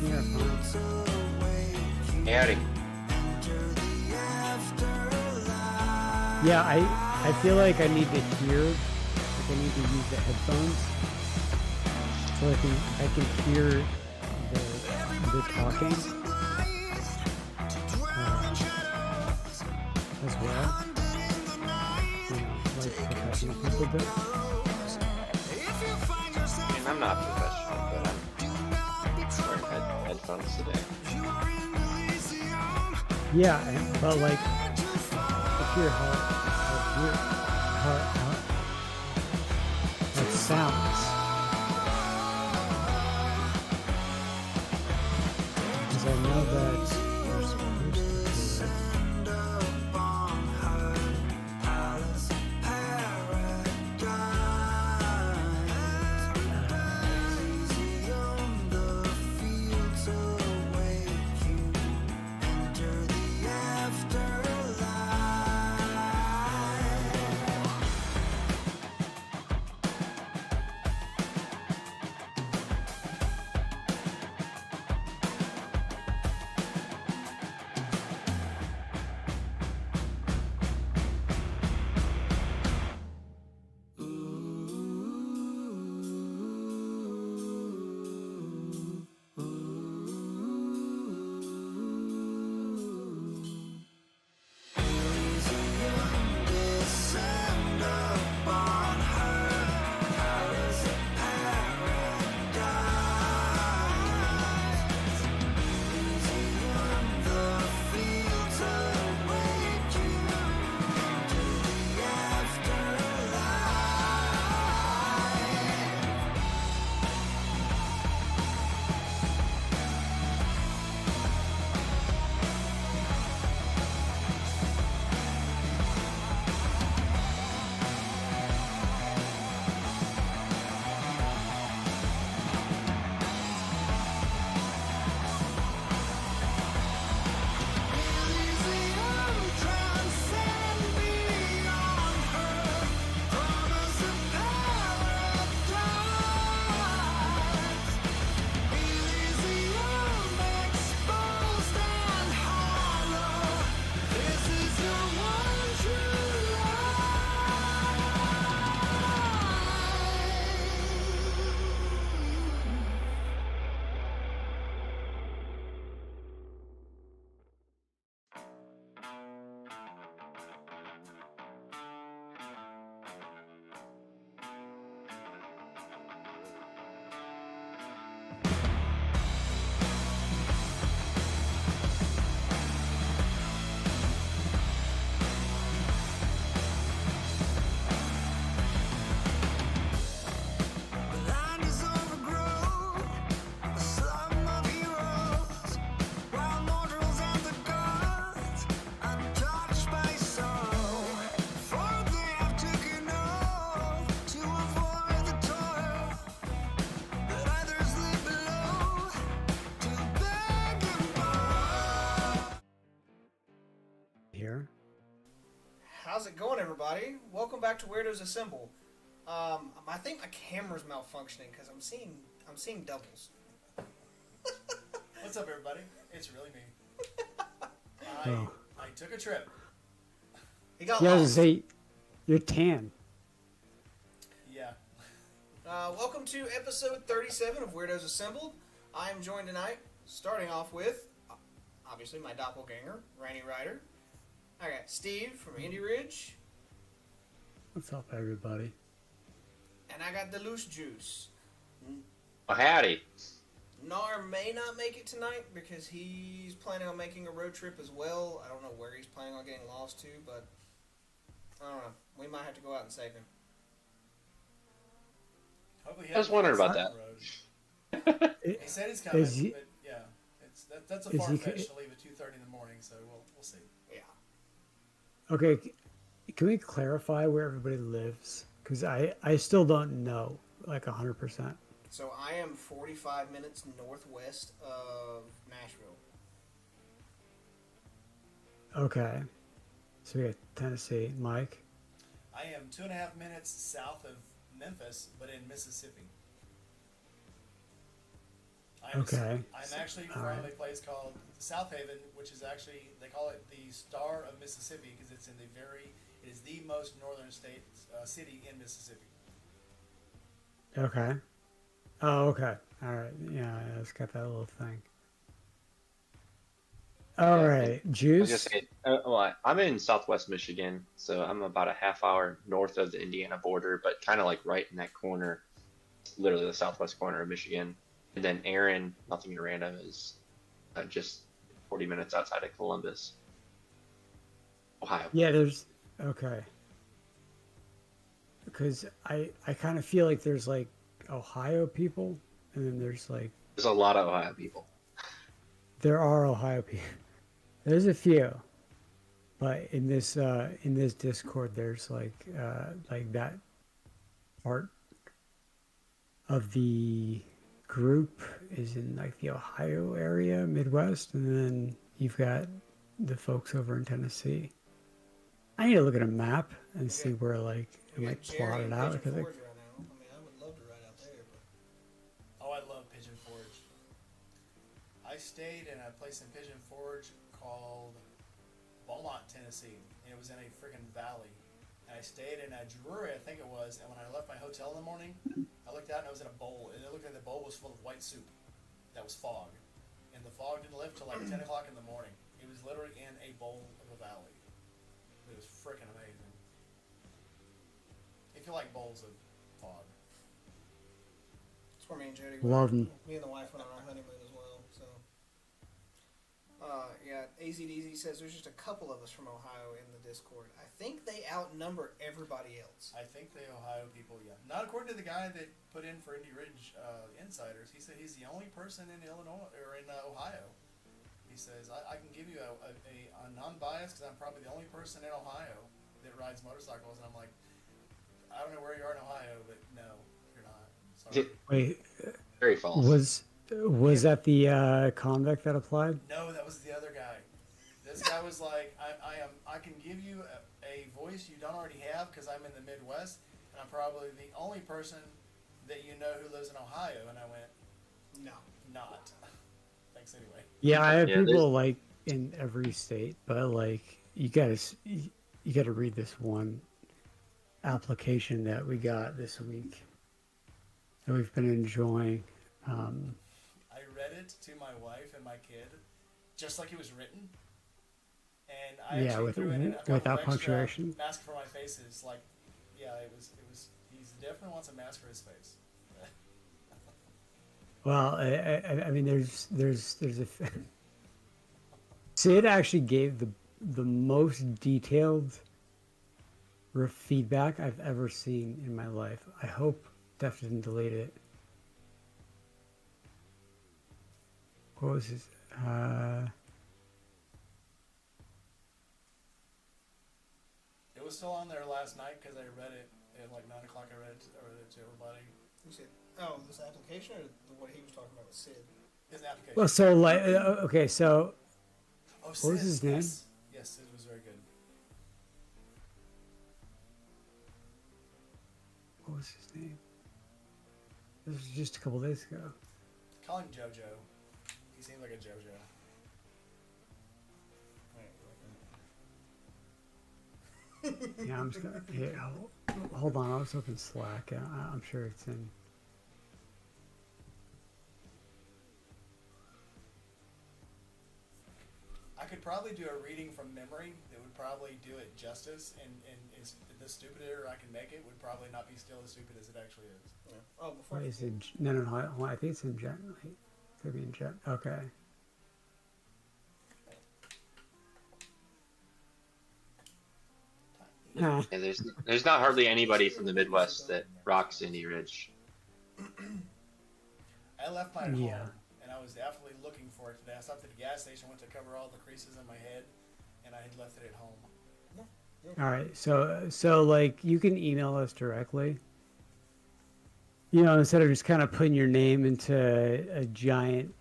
earphones. Howdy. Yeah, I feel like I need to hear, like I need to use the headphones so I can hear the talking as well. You know, like professional people do. I mean, I'm not professional, but I'm wearing headphones today. Yeah, but like, if you're how it sounds. Because I know that you're supposed to do it. Here. How's it going, everybody? Welcome back to Weirdos Assemble. I think my camera's malfunctioning because I'm seeing doubles. What's up, everybody? It's really me. Oh. I took a trip. He got Yeah, I was lost. gonna say, you're tan. Yeah. Welcome to episode 37 of Weirdos Assembled. I am joined tonight, starting off with, obviously, my doppelganger, Rainy Ryder. I got Steve from Indy Ridge, What's up, everybody? and I got the Loose Juice. Oh, howdy. Nar may not make it tonight because he's planning on making a road trip as well. I don't know where he's planning on getting lost to, but I don't know. We might have to go out and save him. Hopefully he I was wondering about that. He said he's coming, but yeah, that's a Is far he- fetch to leave at 2:30 in the morning. So we'll see. Yeah. Okay, can we clarify where everybody lives? Because I still don't know, like 100%. So I am 45 minutes northwest of Nashville. Okay. So we got Tennessee. Mike? I am 2.5 minutes south of Memphis, but in Mississippi. Okay. I'm actually All from right. a place called South Haven, which is actually, they call it the Star of Mississippi because it is the most northern city in Mississippi. Okay. Oh, okay. All right. Yeah, it's got that little thing. All Yeah, and right. I was gonna Juice. say, I'm in Southwest Michigan, so I'm about a half hour north of the Indiana border, but kind of like right in that corner, literally the southwest corner of Michigan. And then Aaron, nothing at random, is just 40 minutes outside of Columbus, Ohio. Yeah, there's okay. Because I kind of feel like there's like Ohio people, and then there's like There's a lot of Ohio people. there are Ohio people. There's a few, but in this Discord, there's like that part of the group is in like the Ohio area, Midwest, and then you've got the folks over in Tennessee. I need to look at a map and see where like it We got might Jerry plot and it out Pigeon because Forge right now. I mean, I would love to ride out there, but Oh, I love Pigeon Forge. I stayed in a place in Pigeon Forge called Beaumont, Tennessee, and it was in a freaking valley. And I stayed in a brewery, I think it was, and when I left my hotel in the morning, I looked out and I was in a bowl, and it looked like the bowl was full of white soup. That was fog. And the fog didn't lift till like 10 o'clock in the morning. It was literally in a bowl of a valley. It was freaking amazing. If you like bowls of fog. that's where me and Jody love went. 'em. Me and the wife went on our honeymoon as well. So, yeah, AZDZ says there's just a couple of us from Ohio in the Discord. I think they outnumber everybody else. I think the Ohio people, yeah. Not according to the guy that put in for Indy Ridge Insiders. He said he's the only person in Illinois or in Ohio. He says I can give you a non-biased because I'm probably the only person in Ohio that rides motorcycles, and I'm like, I don't know where you are in Ohio, but no, you're not. Sorry. wait, Very false. was that the convict that applied? No, that was the other guy. This guy was like, I can give you a voice you don't already have because I'm in the Midwest, and I'm probably the only person that you know who lives in Ohio. And I went, No. not. Thanks anyway. Yeah, I have Yeah, people like in every state, but like you gotta read this one application that we got this week that we've been enjoying. I read it to my wife and my kid, just like it was written. And I Yeah, actually with- threw in a couple without extra punctuation. mask for my faces. Like, yeah, it was. He's definitely wants a mask for his face. Well, I mean, there's a Sid actually gave the most detailed feedback I've ever seen in my life. I hope Def didn't delete it. What was his? It was still on there last night because I read it at like 9 o'clock. I read it to everybody. You said, oh, this application or what he was talking about with Sid? His application. Well, so like, okay, so Oh, what was his name? Yes. Yes, it was very good. what was his name? This was just a couple days ago. Call him JoJo. He seems like a JoJo. Yeah, I'm just gonna. Here, hold on, I was open Slack. I'm sure it's in. I could probably do a reading from memory that would probably do it justice, and is the stupider I can make it would probably not be still as stupid as it actually is. Yeah. Oh, before What is it? No, hold on, I think it's in Jet. It could be in Jet. Okay. Ah, And there's not hardly anybody from the Midwest that rocks Indy Ridge. I left mine at Yeah. home, and I was definitely looking for it today. I stopped at the gas station, went to cover all the creases in my head, and I had left it at home. all right, so like you can email us directly. You know, instead of just kind of putting your name into a giant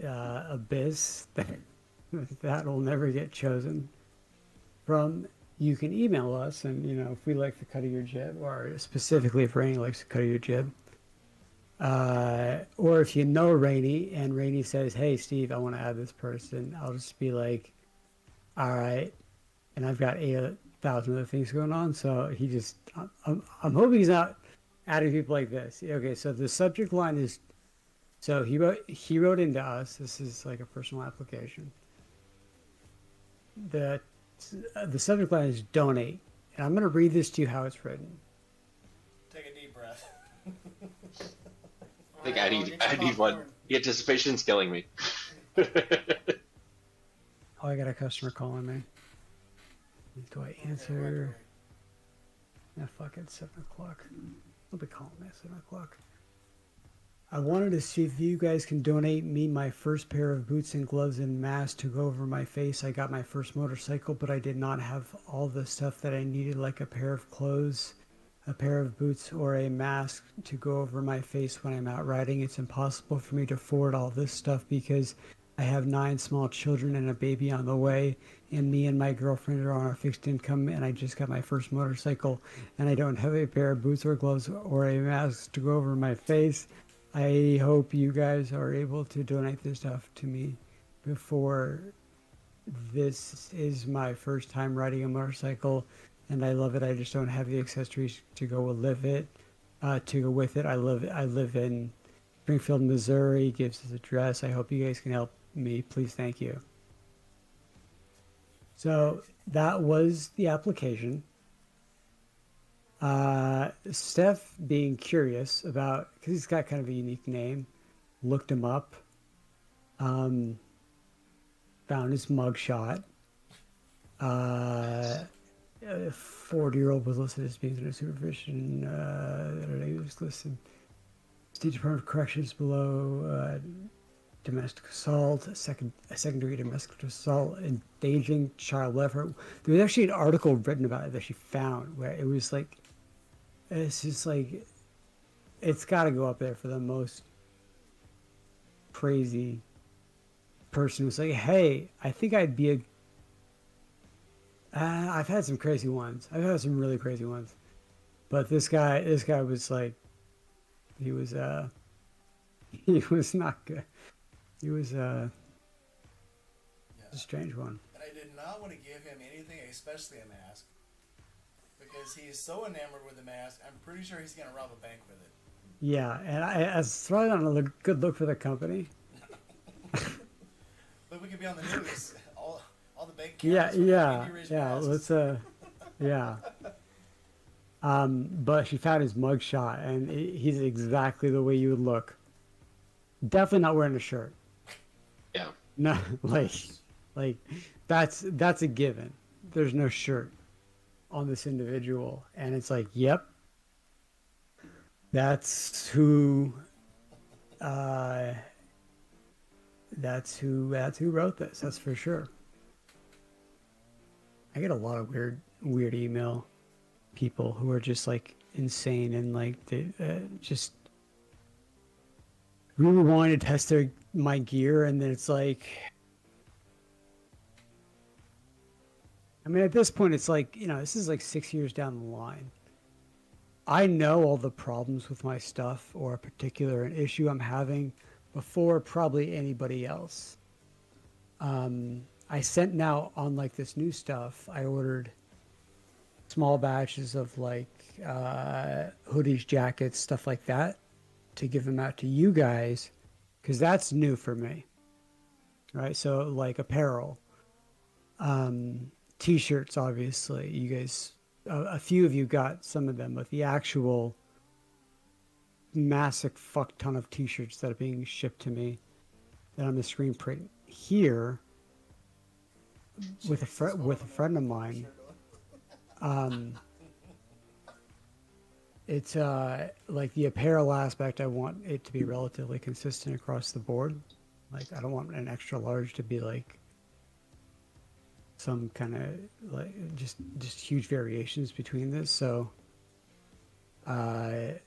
abyss that will never get chosen from, you can email us, and you know, if we like the cut of your jib, or specifically if Rainey likes the cut of your jib, Or if you know Rainey and Rainey says, "Hey, Steve, I want to add this person," I'll just be like, "All right," and I've got 8,000 other things going on, so he just, I'm hoping he's not adding people like this. Okay, so the subject line is, so he wrote into us. This is like a personal application. The the subject line is donate, and I'm gonna read this to you how it's written. Take a deep breath. I think I need one. The anticipation's killing me. Oh, I got a customer calling me. Do I answer? Yeah, fuck it, 7 o'clock. I'll be calling me at 7 o'clock. I wanted to see if you guys can donate me my first pair of boots and gloves and mask to go over my face. I got my first motorcycle, but I did not have all the stuff that I needed, like a pair of clothes, a pair of boots, or a mask to go over my face when I'm out riding. It's impossible for me to afford all this stuff because I have 9 small children and a baby on the way, and me and my girlfriend are on a fixed income, and I just got my first motorcycle, and I don't have a pair of boots or gloves or a mask to go over my face. I hope you guys are able to donate this stuff to me before this is my first time riding a motorcycle, and I love it. I just don't have the accessories to go with it. I live in Springfield, Missouri. Gives his address. I hope you guys can help me. Please, thank you. So that was the application. Steph, being curious about, because he's got kind of a unique name, looked him up, found his mugshot. A 40-year-old was listed as being under supervision. He was listed State Department of Corrections below. Domestic assault, a secondary domestic assault, endangering child welfare. There was actually an article written about it that she found where it was like, it's just like, it's got to go up there for the most crazy person who's like, hey, I think I'd be a. I've had some crazy ones. I've had some really crazy ones, but this guy was like, he was not good. He was a strange one. And I did not want to give him anything, especially a mask, because he's so enamored with the mask. I'm pretty sure he's going to rob a bank with it. Yeah, and it's probably not a good look for the company. But we could be on the news. All the bank Yeah. Let's Yeah. But she found his mugshot, and he's exactly the way you would look. Definitely not wearing a shirt. Yeah. No, like that's a given. There's no shirt on this individual, and it's like, yep, that's who wrote this. That's for sure. I get a lot of weird email people who are just like insane and like they just really wanting to test my gear, and then it's like, I mean, at this point, it's like, this is like 6 years down the line. I know all the problems with my stuff or a particular issue I'm having before probably anybody else. I sent now on like this new stuff. I ordered small batches of like hoodies, jackets, stuff like that to give them out to you guys, because that's new for me. Right? So like apparel, t-shirts, obviously. You guys, a few of you got some of them, but the actual massive fuck ton of t-shirts that are being shipped to me that I'm the screen print here with a friend of mine. It's like the apparel aspect, I want it to be relatively consistent across the board. Like, I don't want an extra large to be like some kind of like just huge variations between this. So the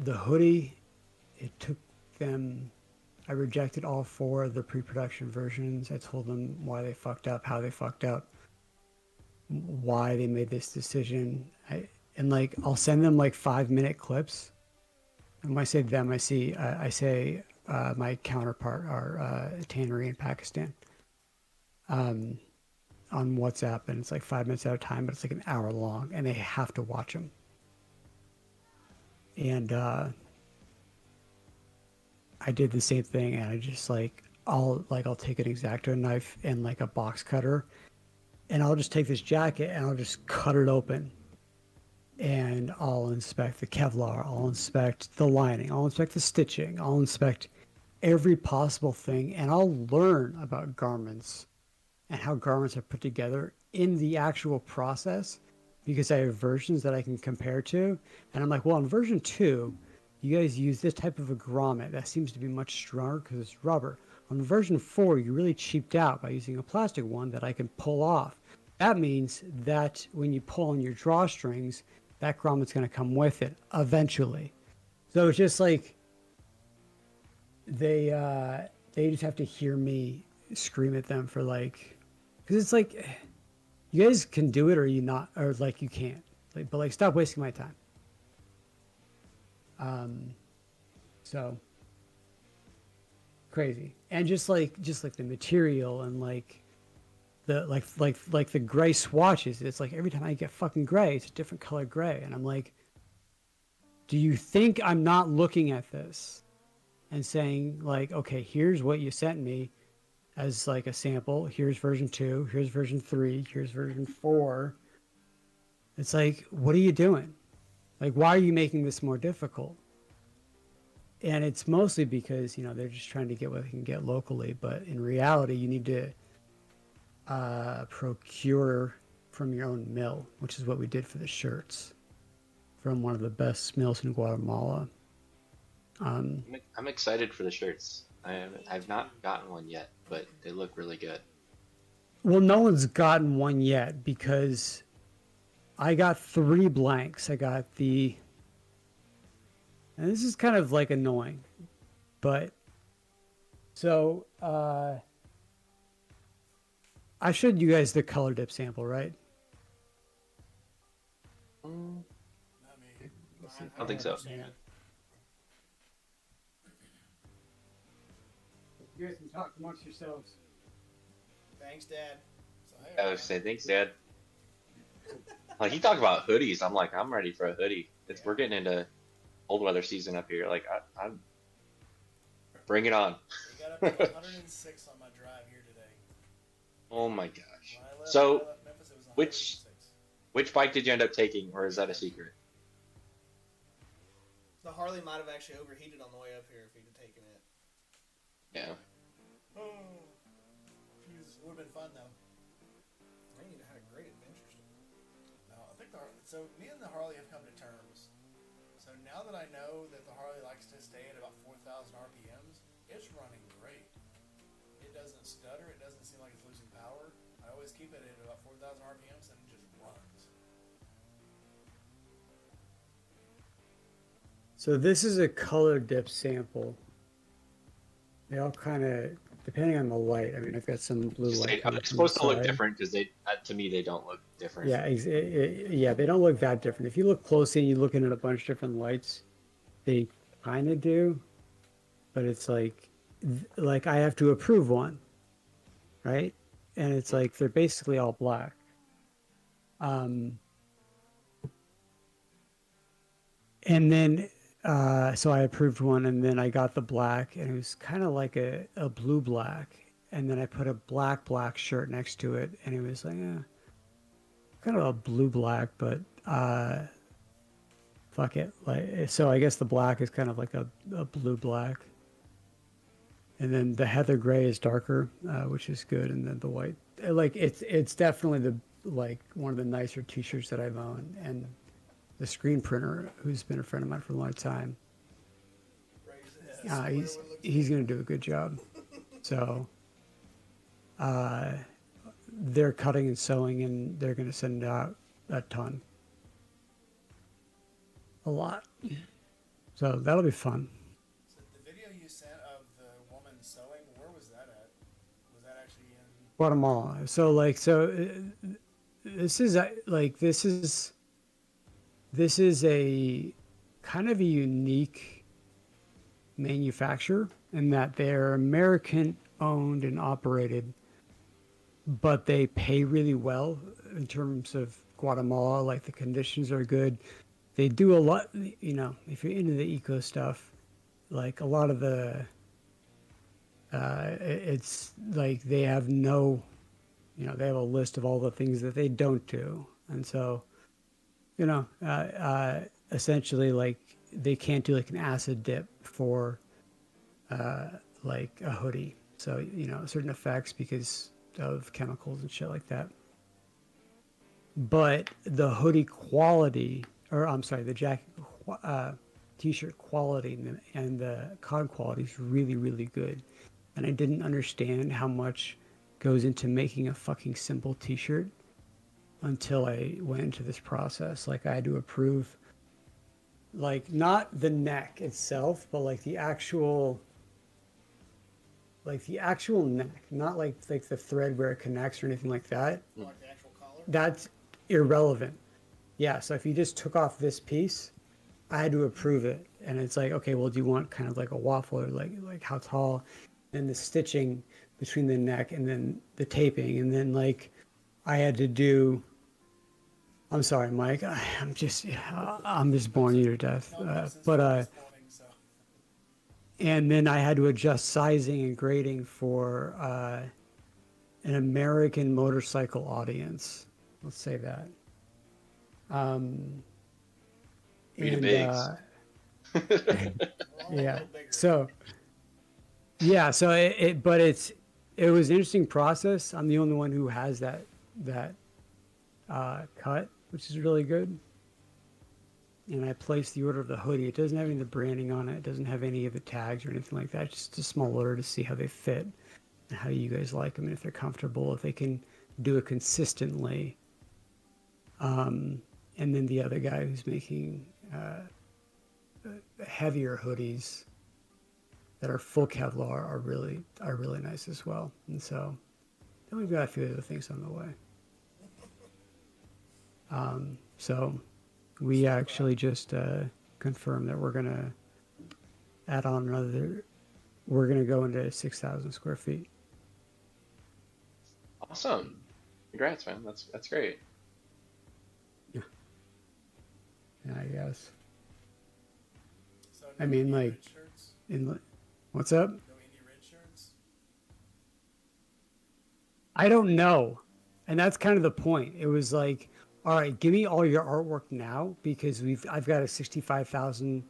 hoodie, it took them, I rejected all 4 of the pre-production versions. I told them why they fucked up, how they fucked up, why they made this decision. And like, I'll send them like 5-minute clips And when I say them, I say my counterpart, our tannery in Pakistan, on WhatsApp, and it's like 5 minutes at a time, but it's like an hour long, and they have to watch them. And I did the same thing, and I just I'll take an X-Acto knife and like a box cutter, and I'll just take this jacket and I'll just cut it open, and I'll inspect the Kevlar, I'll inspect the lining, I'll inspect the stitching, I'll inspect every possible thing, and I'll learn about garments and how garments are put together in the actual process, because I have versions that I can compare to, and I'm like, well, in version 2, you guys use this type of a grommet that seems to be much stronger because it's rubber. On version 4, you really cheaped out by using a plastic one that I can pull off. That means that when you pull on your drawstrings, that grommet's going to come with it eventually. So it's just like they just have to hear me scream at them for like, because it's like, you guys can do it or you not, or like you can't. Like, but like, stop wasting my time. So crazy. And just like the material and like the like the gray swatches, it's like every time I get fucking gray, it's a different color gray, and I'm like, do you think I'm not looking at this and saying like, okay, here's what you sent me as like a sample, here's version 2, here's version 3, here's version 4. It's like, what are you doing? Like, why are you making this more difficult? And it's mostly because, you know, they're just trying to get what they can get locally. But in reality, you need to procure from your own mill, which is what we did for the shirts, from one of the best mills in Guatemala. I'm excited for the shirts. I've not gotten one yet, but they look really good. Well, no one's gotten one yet because I got 3 blanks. I got the... And this is kind of like annoying, but so I showed you guys the color dip sample, right? Not me. I don't think so. Yeah. You guys can talk amongst yourselves. Thanks, Dad. So, hey, I would say thanks, Dad. Like, you talk about hoodies, I'm like, I'm ready for a hoodie. We're getting into cold weather season up here. Like, I'm bring it on. we got up to 106 on my drive here today. Oh my gosh. When I left, So, when I left Memphis, it was 106. which bike did you end up taking, or is that a secret? The Harley might have actually overheated on the way up here if he'd have taken it. Yeah. Oh, Jesus, it would have been fun though. I mean, you had a great adventure story. No, I think so. Me and the Harley have come to terms. So now that I know that the Harley likes to stay at about 4,000 RPMs, it's running great. It doesn't stutter. It doesn't seem like it's losing power. I always keep it at about 4,000 RPMs and it just runs. So this is a color dip sample. They all kind of, depending on the light. I mean, I've got some blue light. It's supposed to look different because to me, they don't look different. Yeah, yeah, they don't look that different. If you look closely and you're looking at a bunch of different lights, they kind of do. But it's like I have to approve one, right? And it's like they're basically all black. And then so I approved one, and then I got the black, and it was kind of like a blue black, and then I put a black shirt next to it, and it was like kind of a blue black, but fuck it. Like, so I guess the black is kind of like a blue black, and then the heather gray is darker, which is good, and then the white, like it's definitely the like one of the nicer t-shirts that I've owned, and the screen printer, who's been a friend of mine for a long time, he's going to do a good job. So they're cutting and sewing, and they're going to send out a ton. A lot. So that'll be fun. So the video you sent of the woman sewing, where was that at? Was that actually in Guatemala. So this is a kind of a unique manufacturer, and that they're American owned and operated, but they pay really well in terms of Guatemala. Like the conditions are good. They do a lot, you know, if you're into the eco stuff, like a lot of the, it's like they have no, you know, they have a list of all the things that they don't do. And so, you know, essentially like they can't do like an acid dip for like a hoodie. So, you know, certain effects because of chemicals and shit like that. But the hoodie quality, or I'm sorry, the jacket, t-shirt quality and the cotton quality is really, really good. And I didn't understand how much goes into making a fucking simple t-shirt until I went into this process. Like I had to approve, like not the neck itself, but like the actual neck, not like the thread where it connects or anything like that. Like the actual collar? That's irrelevant. Yeah, so if you just took off this piece, I had to approve it. And it's like, okay, well, do you want kind of like a waffle or like how tall? And the stitching between the neck and then the taping. And then like I had to do, I'm sorry, Mike, I'm just boring you to death. And then I had to adjust sizing and grading for an American motorcycle audience. Let's say that. Rita Biggs. Yeah. So it was an interesting process. I'm the only one who has that cut, which is really good. And I placed the order of the hoodie. It doesn't have any of the branding on it. It doesn't have any of the tags or anything like that. It's just a small order to see how they fit and how you guys like them and if they're comfortable, if they can do it consistently. And then the other guy who's making heavier hoodies that are full Kevlar are really nice as well. And so then we've got a few other things on the way. So we actually just confirmed that we're gonna add on another. We're gonna go into 6,000 square feet. Awesome. Congrats, man. That's great. Yeah, I guess. So I mean, like, red shirts? what's up? No indie red shirts? I don't know, and that's kind of the point. It was like, all right, give me all your artwork now because I've got a 65,000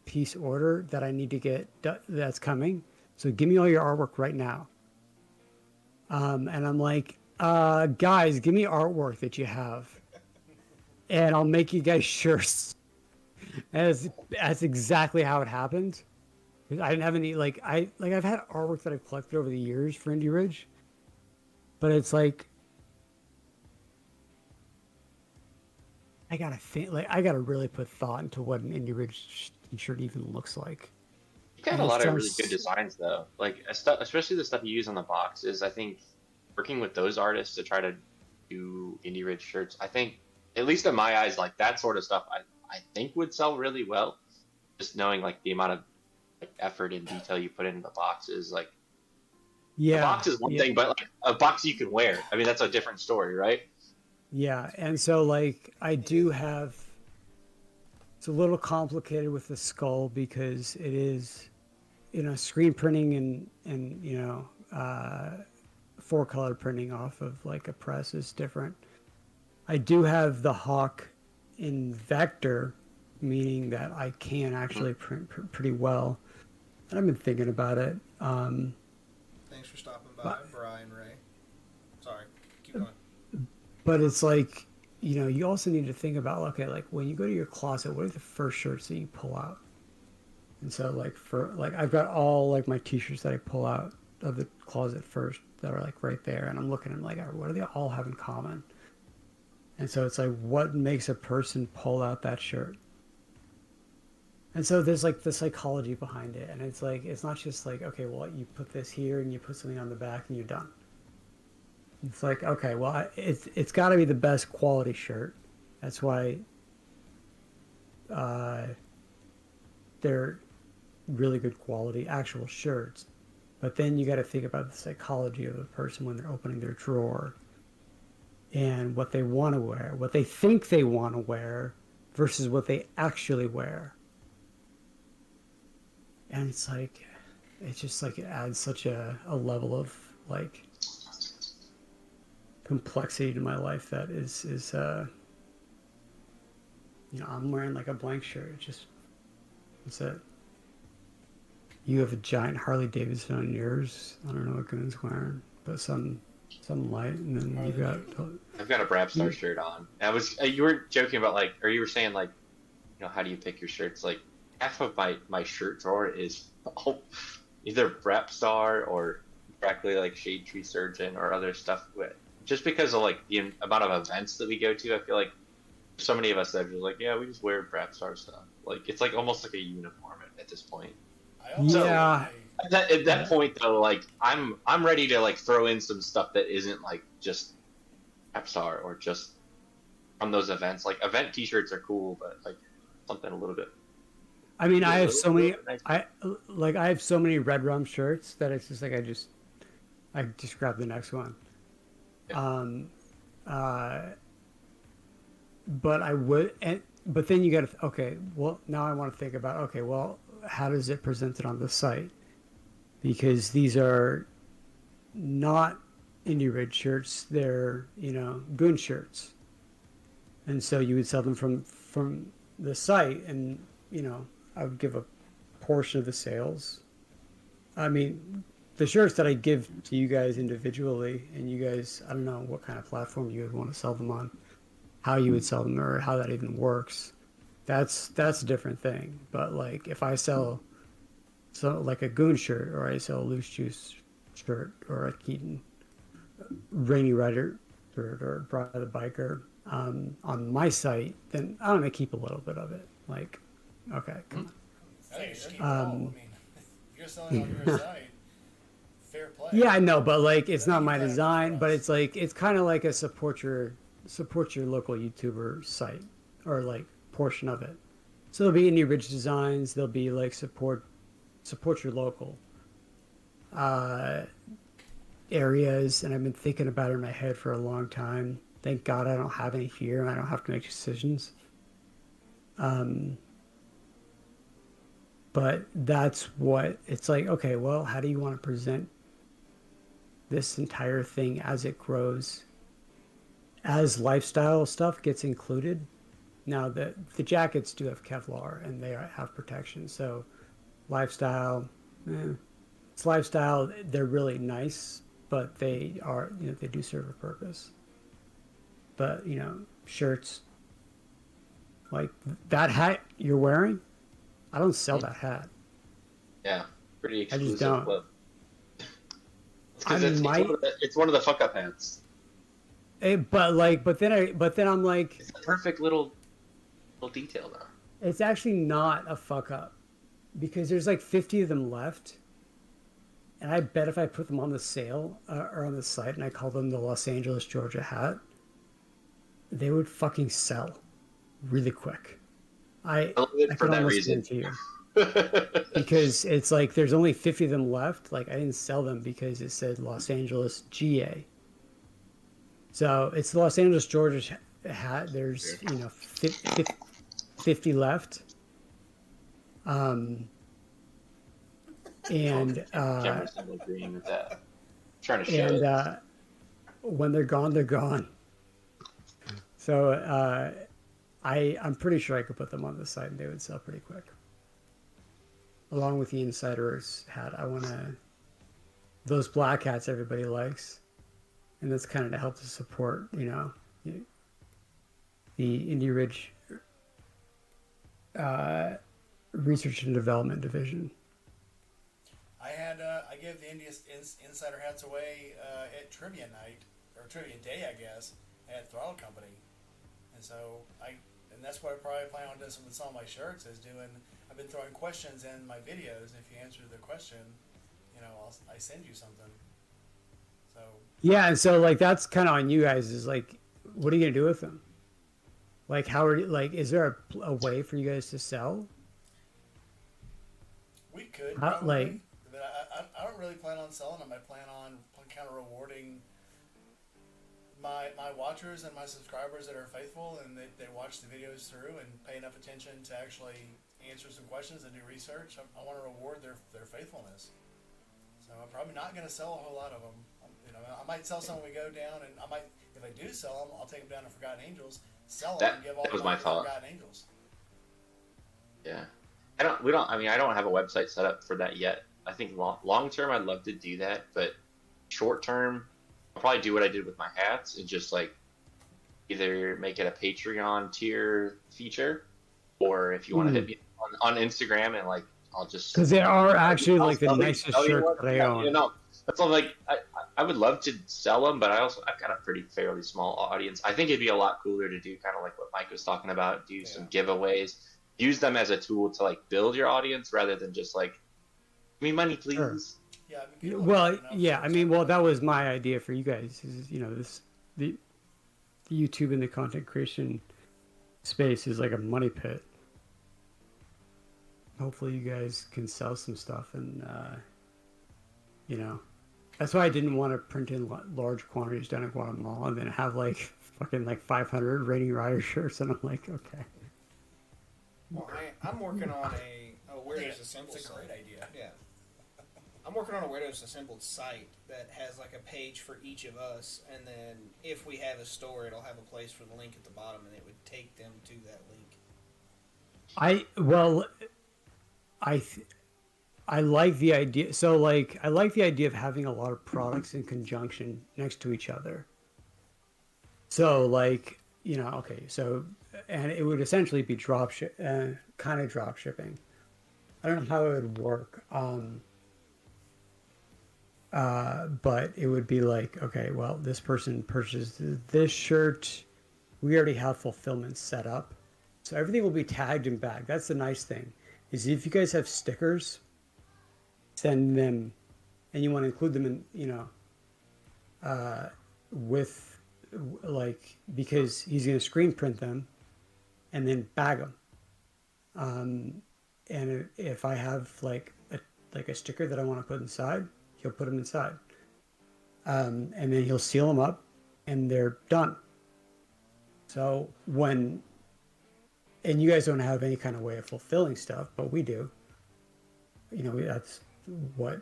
piece order that I need to get that's coming. So give me all your artwork right now. And I'm like, guys, give me artwork that you have, and I'll make you guys shirts. And that's exactly how it happened. I didn't have any I've had artwork that I've collected over the years for Indie Ridge, but it's like I gotta think, I gotta really put thought into what an Indie Ridge shirt even looks like. You got a lot of really good designs though. Like especially the stuff you use on the boxes. I think working with those artists to try to do Indie Ridge shirts, I think at least in my eyes, like that sort of stuff, I think would sell really well. Just knowing like the amount of like effort and detail you put into the boxes, like the box is one thing, but like a box you can wear. I mean, that's a different story, right? Yeah, and so like I do have. It's a little complicated with the skull because it is, you know, screen printing and you know, 4-color printing off of like a press is different. I do have the hawk in vector, meaning that I can actually print pretty well. And I've been thinking about it. Thanks for stopping by, Brian Ray. Sorry, keep going. But it's like, you know, you also need to think about, okay, like when you go to your closet, what are the first shirts that you pull out? And so I've got all like my t-shirts that I pull out of the closet first that are like right there. And I'm looking at them like, what do they all have in common? And so it's like, what makes a person pull out that shirt? And so there's like the psychology behind it. And it's like, it's not just like, okay, well, you put this here and you put something on the back and you're done. It's like, okay, well, it's got to be the best quality shirt. That's why they're really good quality actual shirts. But then you got to think about the psychology of the person when they're opening their drawer and what they want to wear, what they think they want to wear versus what they actually wear. And it's like, it's just like it adds such a level of like complexity to my life that is you know, I'm wearing like a blank shirt. That's it. You have a giant Harley Davidson on yours. I don't know what Goon's wearing, but some light, and then you got. I've got a Brap Star shirt on. I was you were joking about like, or you were saying like, you know, how do you pick your shirts? Like half of my shirt drawer is all either Brap Star or directly like Shade Tree Surgeon or other stuff. Just because of like the amount of events that we go to, I feel like so many of us that are just like, yeah, we just wear Brap Star stuff. Like it's like almost like a uniform at this point. Yeah. At that point though, like I'm ready to like throw in some stuff that isn't like just Pepsar or just from those events. Like event T-shirts are cool, but like something a little bit. I mean, I have so many. Nice. I have so many Red Rum shirts that it's just like I just grab the next one. Yeah. But I would, but then you got to okay. Well, now I want to think about okay. Well, how does it present it on the site? Because these are not Indie Ridge shirts; they're Goon shirts, and so you would sell them from the site, and I would give a portion of the sales. I mean, the shirts that I give to you guys individually, and you guys, I don't know what kind of platform you would want to sell them on, how you would sell them, or how that even works. That's a different thing. But like, if I sell like a Goon shirt, or I sell a Loose Juice shirt, or a Keaton Rainy Rider shirt, or Bride the Biker on my site, then I'm gonna keep a little bit of it. Like, okay, come on. I think you should keep it all. I mean, if you're selling on your site, fair play. Yeah, I know, but like, it's Then not you my can design. for But us. it's like, it's kind of like a support your local YouTuber site, or like portion of it. So there'll be Indie Ridge designs. There'll be like support your local areas. And I've been thinking about it in my head for a long time. Thank God I don't have any fear and I don't have to make decisions. But that's what it's like. Okay, well, how do you want to present this entire thing as it grows? As lifestyle stuff gets included. Now, the jackets do have Kevlar and they have protection. So lifestyle, it's lifestyle. They're really nice, but they are, they do serve a purpose. But, shirts, like that hat you're wearing, I don't sell that hat. Yeah, pretty I exclusive. just don't. Clip. It's one of the fuck up hats. But then I'm like, It's a perfect little detail though. it's actually not a fuck up because there's like 50 of them left. And I bet if I put them on the sale or on the site and I call them the Los Angeles, Georgia hat, they would fucking sell really quick. I love it I for can that almost reason. guarantee you. Because it's like there's only 50 of them left. Like I didn't sell them because it said Los Angeles, GA. So it's the Los Angeles, Georgia hat. There's 50 left. And Cameron's not agreeing with that. I'm trying to show it. when they're gone, they're gone. So I'm pretty sure I could put them on the site and they would sell pretty quick. Along with the Insider's hat, I want to those black hats everybody likes, and that's kind of to help to support the Indie Ridge research and development division. I give the Insider hats away at trivia night or trivia day, I guess, at Throttle Company, and so and that's what I probably plan on doing with some of my shirts is doing. I've been throwing questions in my videos, and if you answer the question, I send you something. So Yeah, and so like that's kind of on you guys. Is like, what are you gonna do with them? Like, how are you, like? Is there a way for you guys to sell? We could How- probably, like- but I don't really plan on selling them. I plan on kind of rewarding my watchers and my subscribers that are faithful and they watch the videos through and pay enough attention to actually answer some questions and do research. I want to reward their faithfulness. So I'm probably not going to sell a whole lot of them. You know, I might sell some when we go down, and I might, if I do sell them, I'll take them down to Forgotten Angels, sell them, and give all that was the my money to thought. Forgotten Angels. Yeah. I don't have a website set up for that yet. I think long term, I'd love to do that, but short term, I'll probably do what I did with my hats and just like either make it a Patreon tier feature, or if you want to hit me on Instagram and like, I'll just, Because they are actually I'll like the tell you- nicest tell you shirts what, that I yeah, own. you know, that's all. Like, I would love to sell them, but I've got a fairly small audience. I think it'd be a lot cooler to do kind of like what Mike was talking about, do some giveaways, use them as a tool to like build your audience rather than just like, give me money, please. Sure. Yeah, I mean, people Well, are, you know, yeah, for I mean, example, well, that was my idea for you guys. Is the YouTube and the content creation space is like a money pit. Hopefully, you guys can sell some stuff, and that's why I didn't want to print in large quantities down in Guatemala and then have like fucking like 500 Rainy Rider shirts, and I'm like, okay. Well, I'm working on a Weirdos Assemble It's a site. great idea. Yeah. I'm working on a Weirdos Assembled site that has like a page for each of us, and then if we have a store, it'll have a place for the link at the bottom, and it would take them to that link. I like the idea. So like, I like the idea of having a lot of products in conjunction next to each other. So like, okay, so, and it would essentially be kind of drop shipping. I don't know how it would work. But it would be like, okay, well, this person purchased this shirt. We already have fulfillment set up. So everything will be tagged and bagged. That's the nice thing, is if you guys have stickers, send them, and you want to include them in, with, like, because he's going to screen print them and then bag them. And if I have like a sticker that I want to put inside, he'll put them inside. And then he'll seal them up, and they're done. So and you guys don't have any kind of way of fulfilling stuff, but we do. That's what,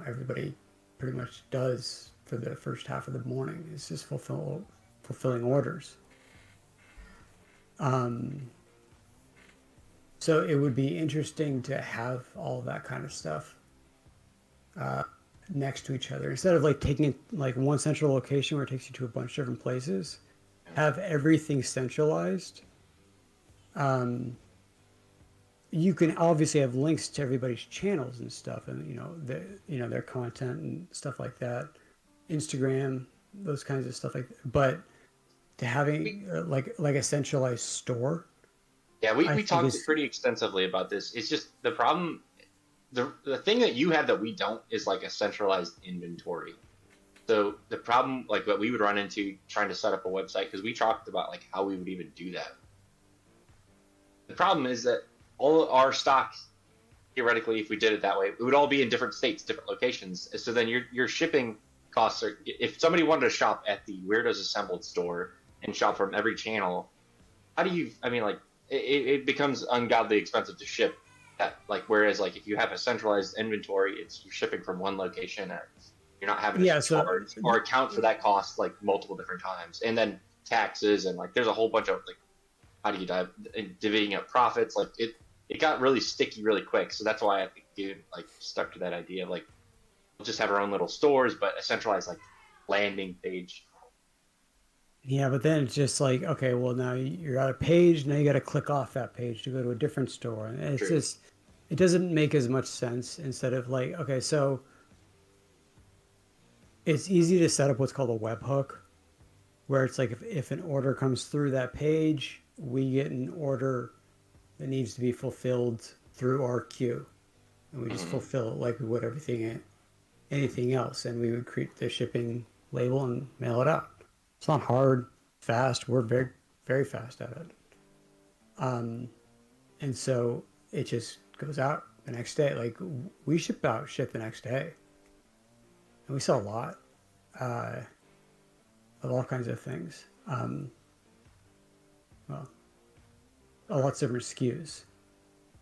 everybody pretty much does for the first half of the morning, is just fulfilling orders. So it would be interesting to have all that kind of stuff next to each other, instead of like taking it like one central location where it takes you to a bunch of different places. Have everything centralized. You can obviously have links to everybody's channels and stuff, and their content and stuff like that, Instagram, those kinds of stuff but to having like a centralized store. Yeah, I we think talked it's- pretty extensively about this. It's just the problem. The thing that you have that we don't is like a centralized inventory. So the problem, like what we would run into trying to set up a website, because we talked about like how we would even do that. The problem is that all our stocks, theoretically, if we did it that way, it would all be in different states, different locations. So then your shipping costs are. If somebody wanted to shop at the Weirdos Assembled store and shop from every channel, how do you? I mean, like it becomes ungodly expensive to ship. That, like, whereas like if you have a centralized inventory, you're shipping from one location, or you're not having to charge or account for that cost like multiple different times, and then taxes and like there's a whole bunch of like how do you dividing up profits. Like it got really sticky really quick, so that's why I think you like stuck to that idea of like we'll just have our own little stores, but a centralized like landing page. Yeah, but then it's just like, okay, well, now you're at a page, now you got to click off that page to go to a different store. And it's just, it doesn't make as much sense. Instead of like, okay, so it's easy to set up what's called a webhook, where it's like if an order comes through that page, we get an order that needs to be fulfilled through our queue. And we just fulfill it like we would anything else. And we would create the shipping label and mail it out. It's not hard, fast. We're very, very fast at it. And so it just goes out, the next day. Like we ship out shit the next day, and we sell a lot of all kinds of things. Well, a lot of different SKUs.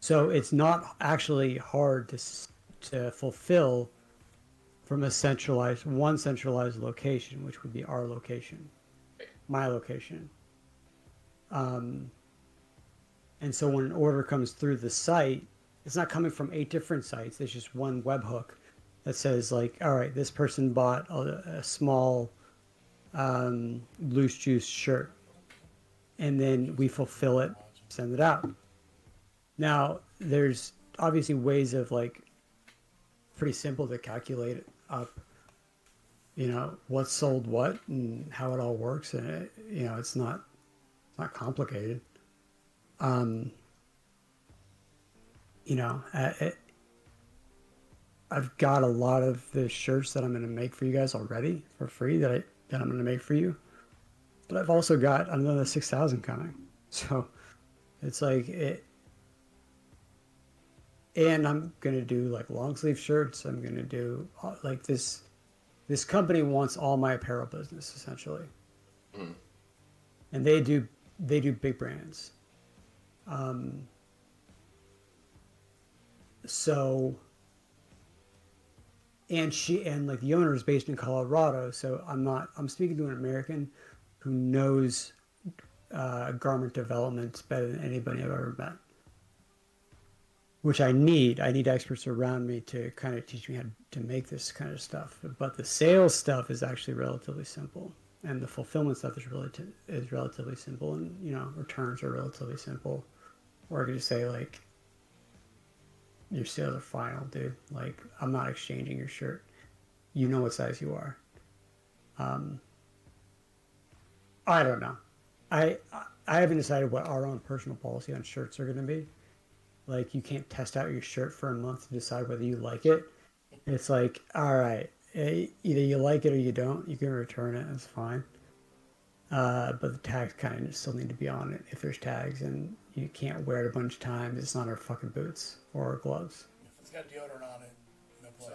So it's not actually hard to fulfill from a one centralized location, which would be our location, my location. And so when an order comes through the site, it's not coming from 8 different sites. There's just one webhook that says like, all right, this person bought a small loose juice shirt, and then we fulfill it, send it out. Now, there's obviously ways of like pretty simple to calculate it up, what's sold what and how it all works. And it's not complicated. I've got a lot of the shirts that I'm going to make for you guys already for free that I'm going to make for you. But I've also got another 6,000 coming. So it's like it. And I'm going to do like long sleeve shirts. I'm going to do like this company wants all my apparel business essentially. Mm. And they do big brands. So and like the owner is based in Colorado, so I'm speaking to an American who knows garment development better than anybody I've ever met. Which I need experts around me to kind of teach me how to make this kind of stuff. But the sales stuff is actually relatively simple, and the fulfillment stuff is relatively simple, and returns are relatively simple. Or I could just say like, your sales are final, dude. Like I'm not exchanging your shirt. You know what size you are. I don't know. I haven't decided what our own personal policy on shirts are going to be. Like you can't test out your shirt for a month to decide whether you like it. It's like, all right, either you like it or you don't. You can return it. It's fine. But the tags kind of still need to be on it if there's tags, and you can't wear it a bunch of times. It's not our fucking boots or our gloves. If it's got deodorant on it, no play.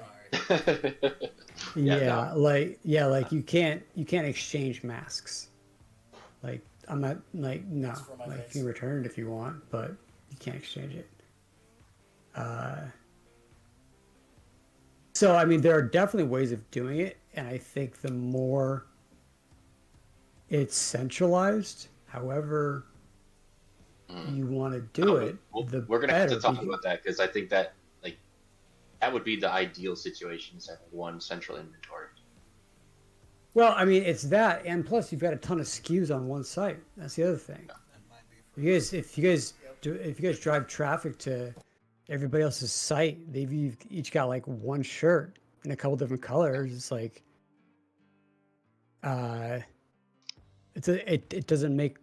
Sorry. Like you can't exchange masks. Like I'm not like no. Like face. you can return it if you want, but you can't exchange it. So I mean, there are definitely ways of doing it, and I think the more it's centralized, however you want to do it, we're gonna have to talk because, about that because I think that like that would be the ideal situation is having one central inventory. well, I mean, it's that, and plus you've got a ton of SKUs on one site. That's the other thing. That might be for If you guys drive traffic to everybody else's site, they've each got like one shirt in a couple different colors. It's like, it doesn't make,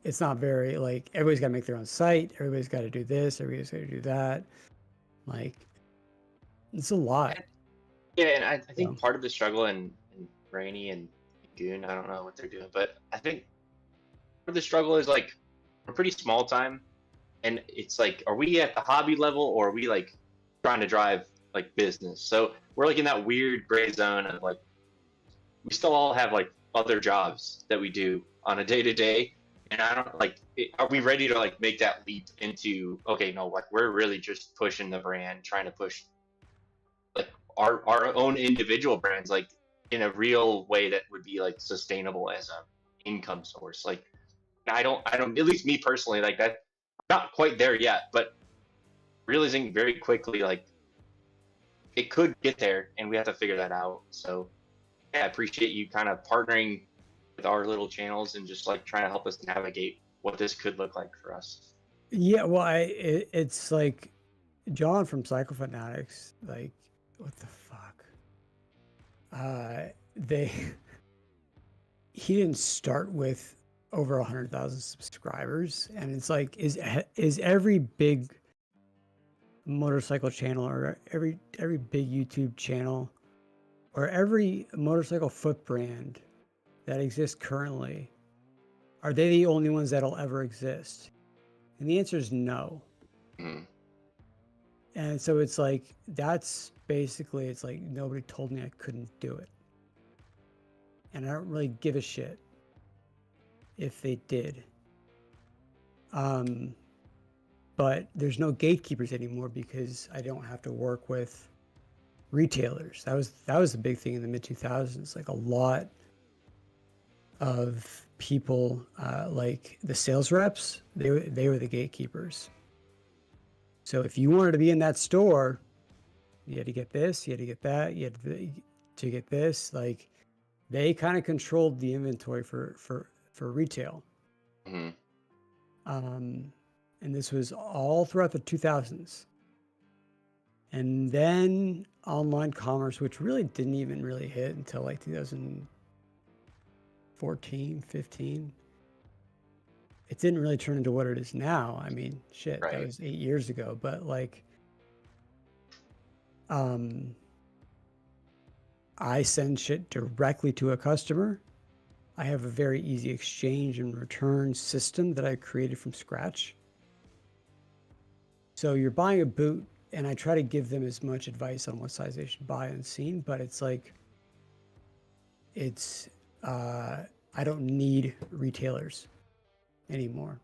it's not very like everybody's got to make their own site. Everybody's got to do this. Everybody's got to do that. Like, it's a lot. Yeah, and I think part of the struggle in Rainy and Goon, I don't know what they're doing, but I think part of the struggle is like we're pretty small time, and it's like, are we at the hobby level or are we like trying to drive like business? So we're like in that weird gray zone of like we still all have like other jobs that we do on a day to day, and I don't like. Are we ready to like make that leap into okay? No, like we're really just pushing the brand, trying to push like our own individual brands like in a real way that would be like sustainable as a income source. Like I don't at least me personally like that. Not quite there yet, but realizing very quickly like it could get there, and we have to figure that out. So yeah, I appreciate you kind of partnering with our little channels and just like trying to help us navigate what this could look like for us. Yeah, well, it's like John from Cycle Fanatics. Like, what the fuck? He didn't start with over 100,000 subscribers, and it's like, is every big motorcycle channel or every big YouTube channel or every motorcycle foot brand that exists currently, are they the only ones that'll ever exist? And the answer is no. Mm. And so it's like, that's basically, it's like nobody told me I couldn't do it. And I don't really give a shit if they did. But there's no gatekeepers anymore because I don't have to work with retailers. That was the big thing in the mid 2000s. Like a lot of people, like the sales reps, they were the gatekeepers. So if you wanted to be in that store, you had to get this, you had to get that, you had to get this. Like they kind of controlled the inventory for retail. Hmm. And this was all throughout the 2000s. And then online commerce, which really didn't even really hit until like 2014, 15. It didn't really turn into what it is now. I mean, shit, that Right. was 8 years ago. But like, I send shit directly to a customer. I have a very easy exchange and return system that I created from scratch. So you're buying a boot, and I try to give them as much advice on what size they should buy unseen, but it's like, I don't need retailers anymore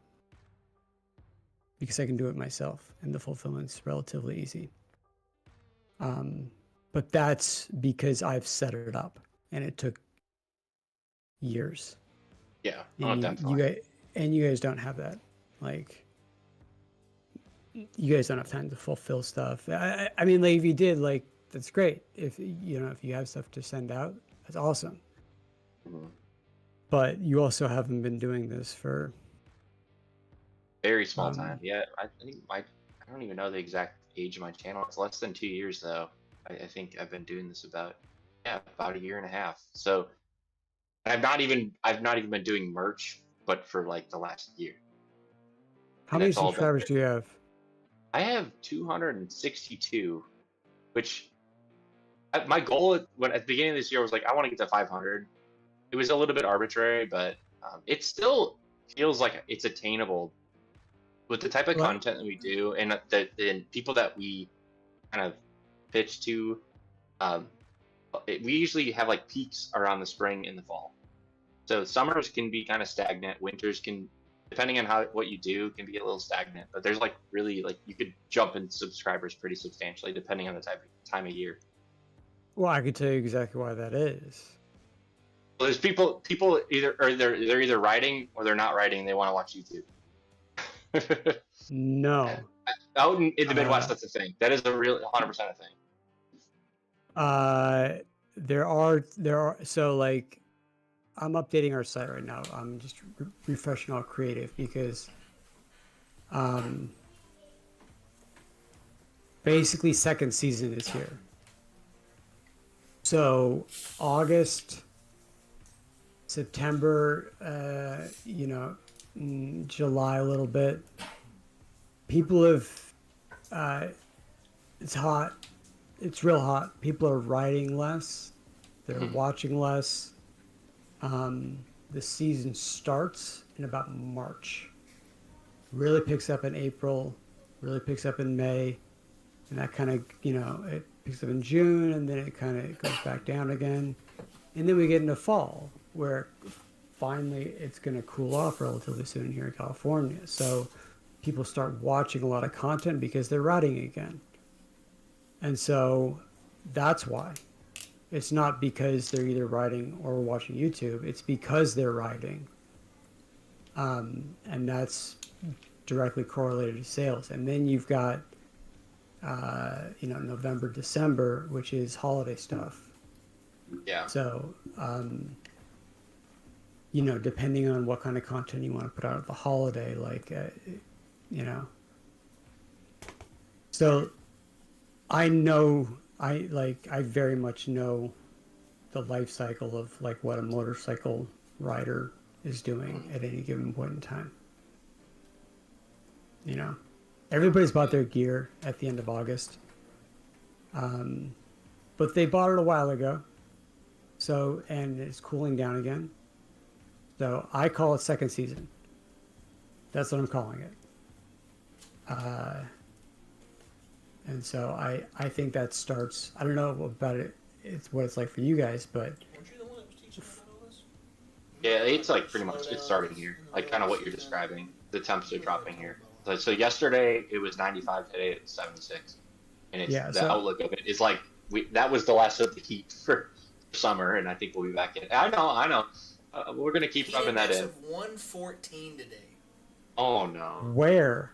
because I can do it myself, and the fulfillment's relatively easy. But that's because I've set it up, and it took years. Yeah. And Oh, definitely. you guys don't have that. Like, you guys don't have time to fulfill stuff. I mean, like if you did, like that's great. If if you have stuff to send out, that's awesome. Mhm. But you also haven't been doing this for Very small time. Yeah, I think I don't even know the exact age of my channel. It's less than 2 years though. I think I've been doing this about a year and a half. So I've not even been doing merch, but for like the last year, how and many it's all been. subscribers do you have? I have 262, which my goal at the beginning of this year was like I want to get to 500. It was a little bit arbitrary, but it still feels like it's attainable with the type of What? content that we do and the people that we kind of pitch to. Um, we usually have like peaks around the spring and the fall. So summers can be kind of stagnant. Winters can, depending on what you do, can be a little stagnant. But there's like really like you could jump in subscribers pretty substantially depending on the time of year. Well, I can tell you exactly why that is. So there's people either or they're either writing or they're not writing. They want to watch YouTube. No. Out in the Midwest, Uh, that's a thing. That is a real 100% a thing. there are so like I'm updating our site right now. I'm just refreshing all creative because basically second season is here. So August, September, July a little bit. People have, it's hot. It's real hot. People are writing less. They're Mhm. watching less. The season starts in about March. Really picks up in April. Really picks up in May. And that kind of, it picks up in June, and then it kind of goes back down again. And then we get into fall, where finally it's going to cool off relatively soon here in California. So people start watching a lot of content because they're writing again. And so that's why. It's not because they're either writing or watching YouTube. It's because they're writing. And that's directly correlated to sales. And then you've got, November, December, which is holiday stuff. Yeah. So, depending on what kind of content you want to put out at the holiday, like, so I know, I very much know the life cycle of like what a motorcycle rider is doing at any given point in time. Everybody's bought their gear at the end of August, but they bought it a while ago. So, and it's cooling down again. So I call it second season. That's what I'm calling it. And so I think that starts. I don't know about it. It's what it's like for you guys, but Weren't you the one that was teaching about all this? Yeah, it's like pretty much it's starting here, like kind of what you're describing. The temps are dropping here. So yesterday it was 95, today it's 76, and it's yeah. the So outlook of it is like that was the last of the heat for summer, and I think we'll be back in. I know. We're gonna keep Heat rubbing that index in. of 114 today. Oh no. where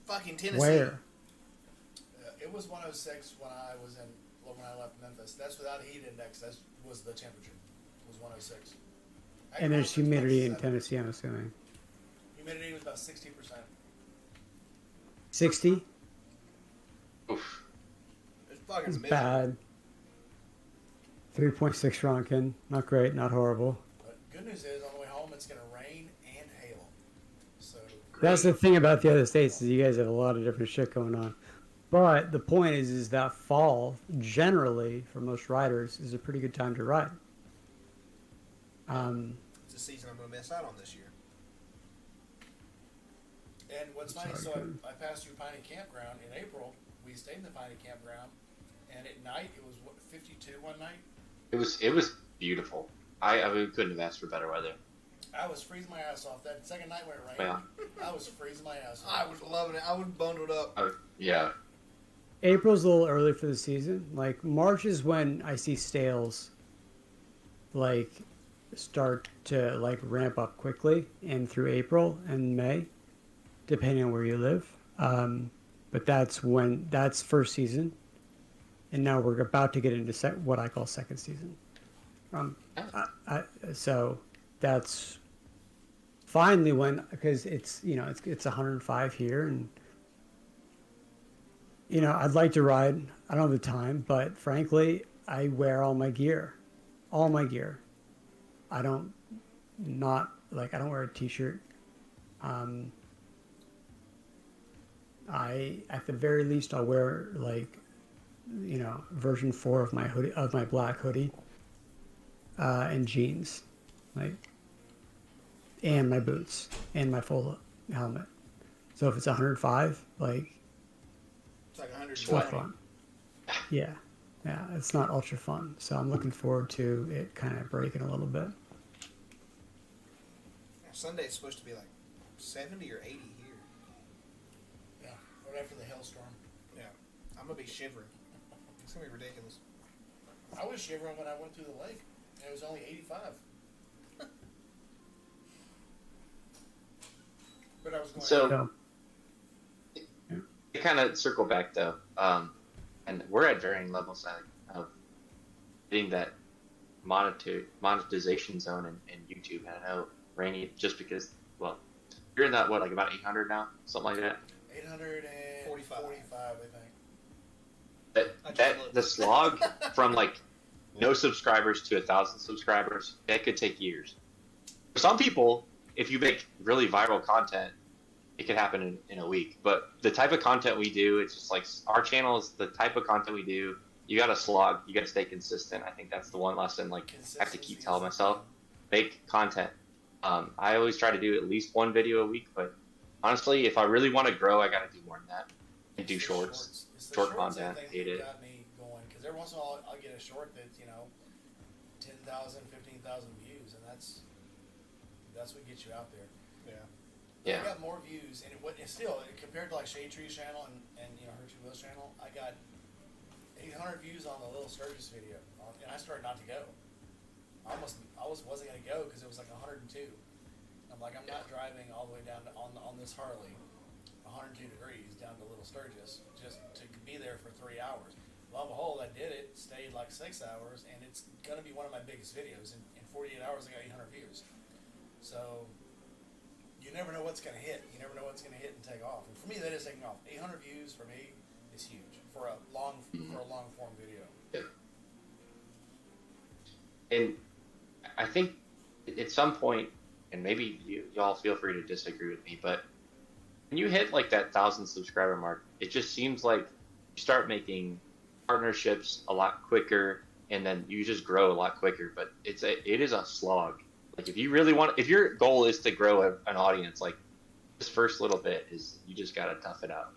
Fucking Tennessee. where It was 106 when I left Memphis. That's without a heat index. That was the temperature. It was 106. and there's humidity in Tennessee. I'm assuming Humidity was about 60%. 60 Oof. It's fucking is miserable. bad. 3.6 Ronkin, not great, not horrible. But good news is, on the way home, it's going to rain and hail. So That's the thing about the other states is you guys have a lot of different shit going on. But the point is that fall generally for most riders is a pretty good time to ride. It's a season I'm going to miss out on this year. And what's Sorry, funny, so Ken. I passed through Piney Campground in April. We stayed in the Piney Campground, and at night it was 52 one night. It was beautiful. I mean, couldn't have asked for better weather. I was freezing my ass off. That second night when it rained, I was freezing my ass off. I was loving it. I was bundled up. Yeah. April's a little early for the season. Like March is when I see stales like start to like ramp up quickly and through April and May, depending on where you live. But that's first season. And now we're about to get into what I call second season. So that's finally when, because it's 105 here, and I'd like to ride. I don't have the time, but frankly, I wear all my gear. I don't wear a t-shirt. At the very least, I'll wear version 4 of my hoodie, of my black hoodie, and jeans, and my boots and my full helmet. So if it's 105, It's like it's not 120. fun. Yeah, it's not ultra fun. So I'm looking forward to it kind of breaking a little bit. Sunday's supposed to be like 70 or 80 here. Yeah, right after the hailstorm. Yeah. I'm going to be shivering. It's going to be ridiculous. I was shivering when I went through the lake, and it was only 85. But I was going. So So to kind of circle back though, and we're at varying levels of getting that monetization zone in YouTube. And I know Rainey, just because, well, you're in that like about 800 now, something like that. 845, I think. The slog from like no subscribers to 1,000 subscribers, that could take years. For some people, if you make really viral content, it could happen in a week. But the type of content we do, it's just like our channel is the type of content we do. You got to slog. You got to stay consistent. I think that's the one lesson. Like I have to keep telling myself, make content. I always try to do at least one video a week. But honestly, if I really want to grow, I got to do more than that and do shorts. It's the Short shorts, content, I think, hate that it. got me going. Because every once in a while, I'll get a short that's 10,000, 15,000 views, and that's what gets you out there. Yeah. I got more views, and it's still compared to like Shade Tree's channel and her Two Wheels channel, I got 800 views on the Little Sturgis video, and I started not to go. I wasn't gonna go because it was like 102. I'm like, I'm not driving all the way down to, on this Harley, 102 degrees down to Little Sturgis just to be there for 3 hours. Lo and behold, I did it, stayed like 6 hours, and it's gonna be one of my biggest videos. In 48 hours, I got 800 views. So you never know what's going to hit. You never know what's going to hit and take off. And for me, that is taking off. 800 views for me is huge for a long form video. Yeah. And I think at some point, and maybe y'all feel free to disagree with me, but when you hit like that 1,000 subscriber mark, it just seems like you start making partnerships a lot quicker, and then you just grow a lot quicker. But it is a slog. Like if your goal is to grow an audience, like this first little bit is, you just gotta tough it out.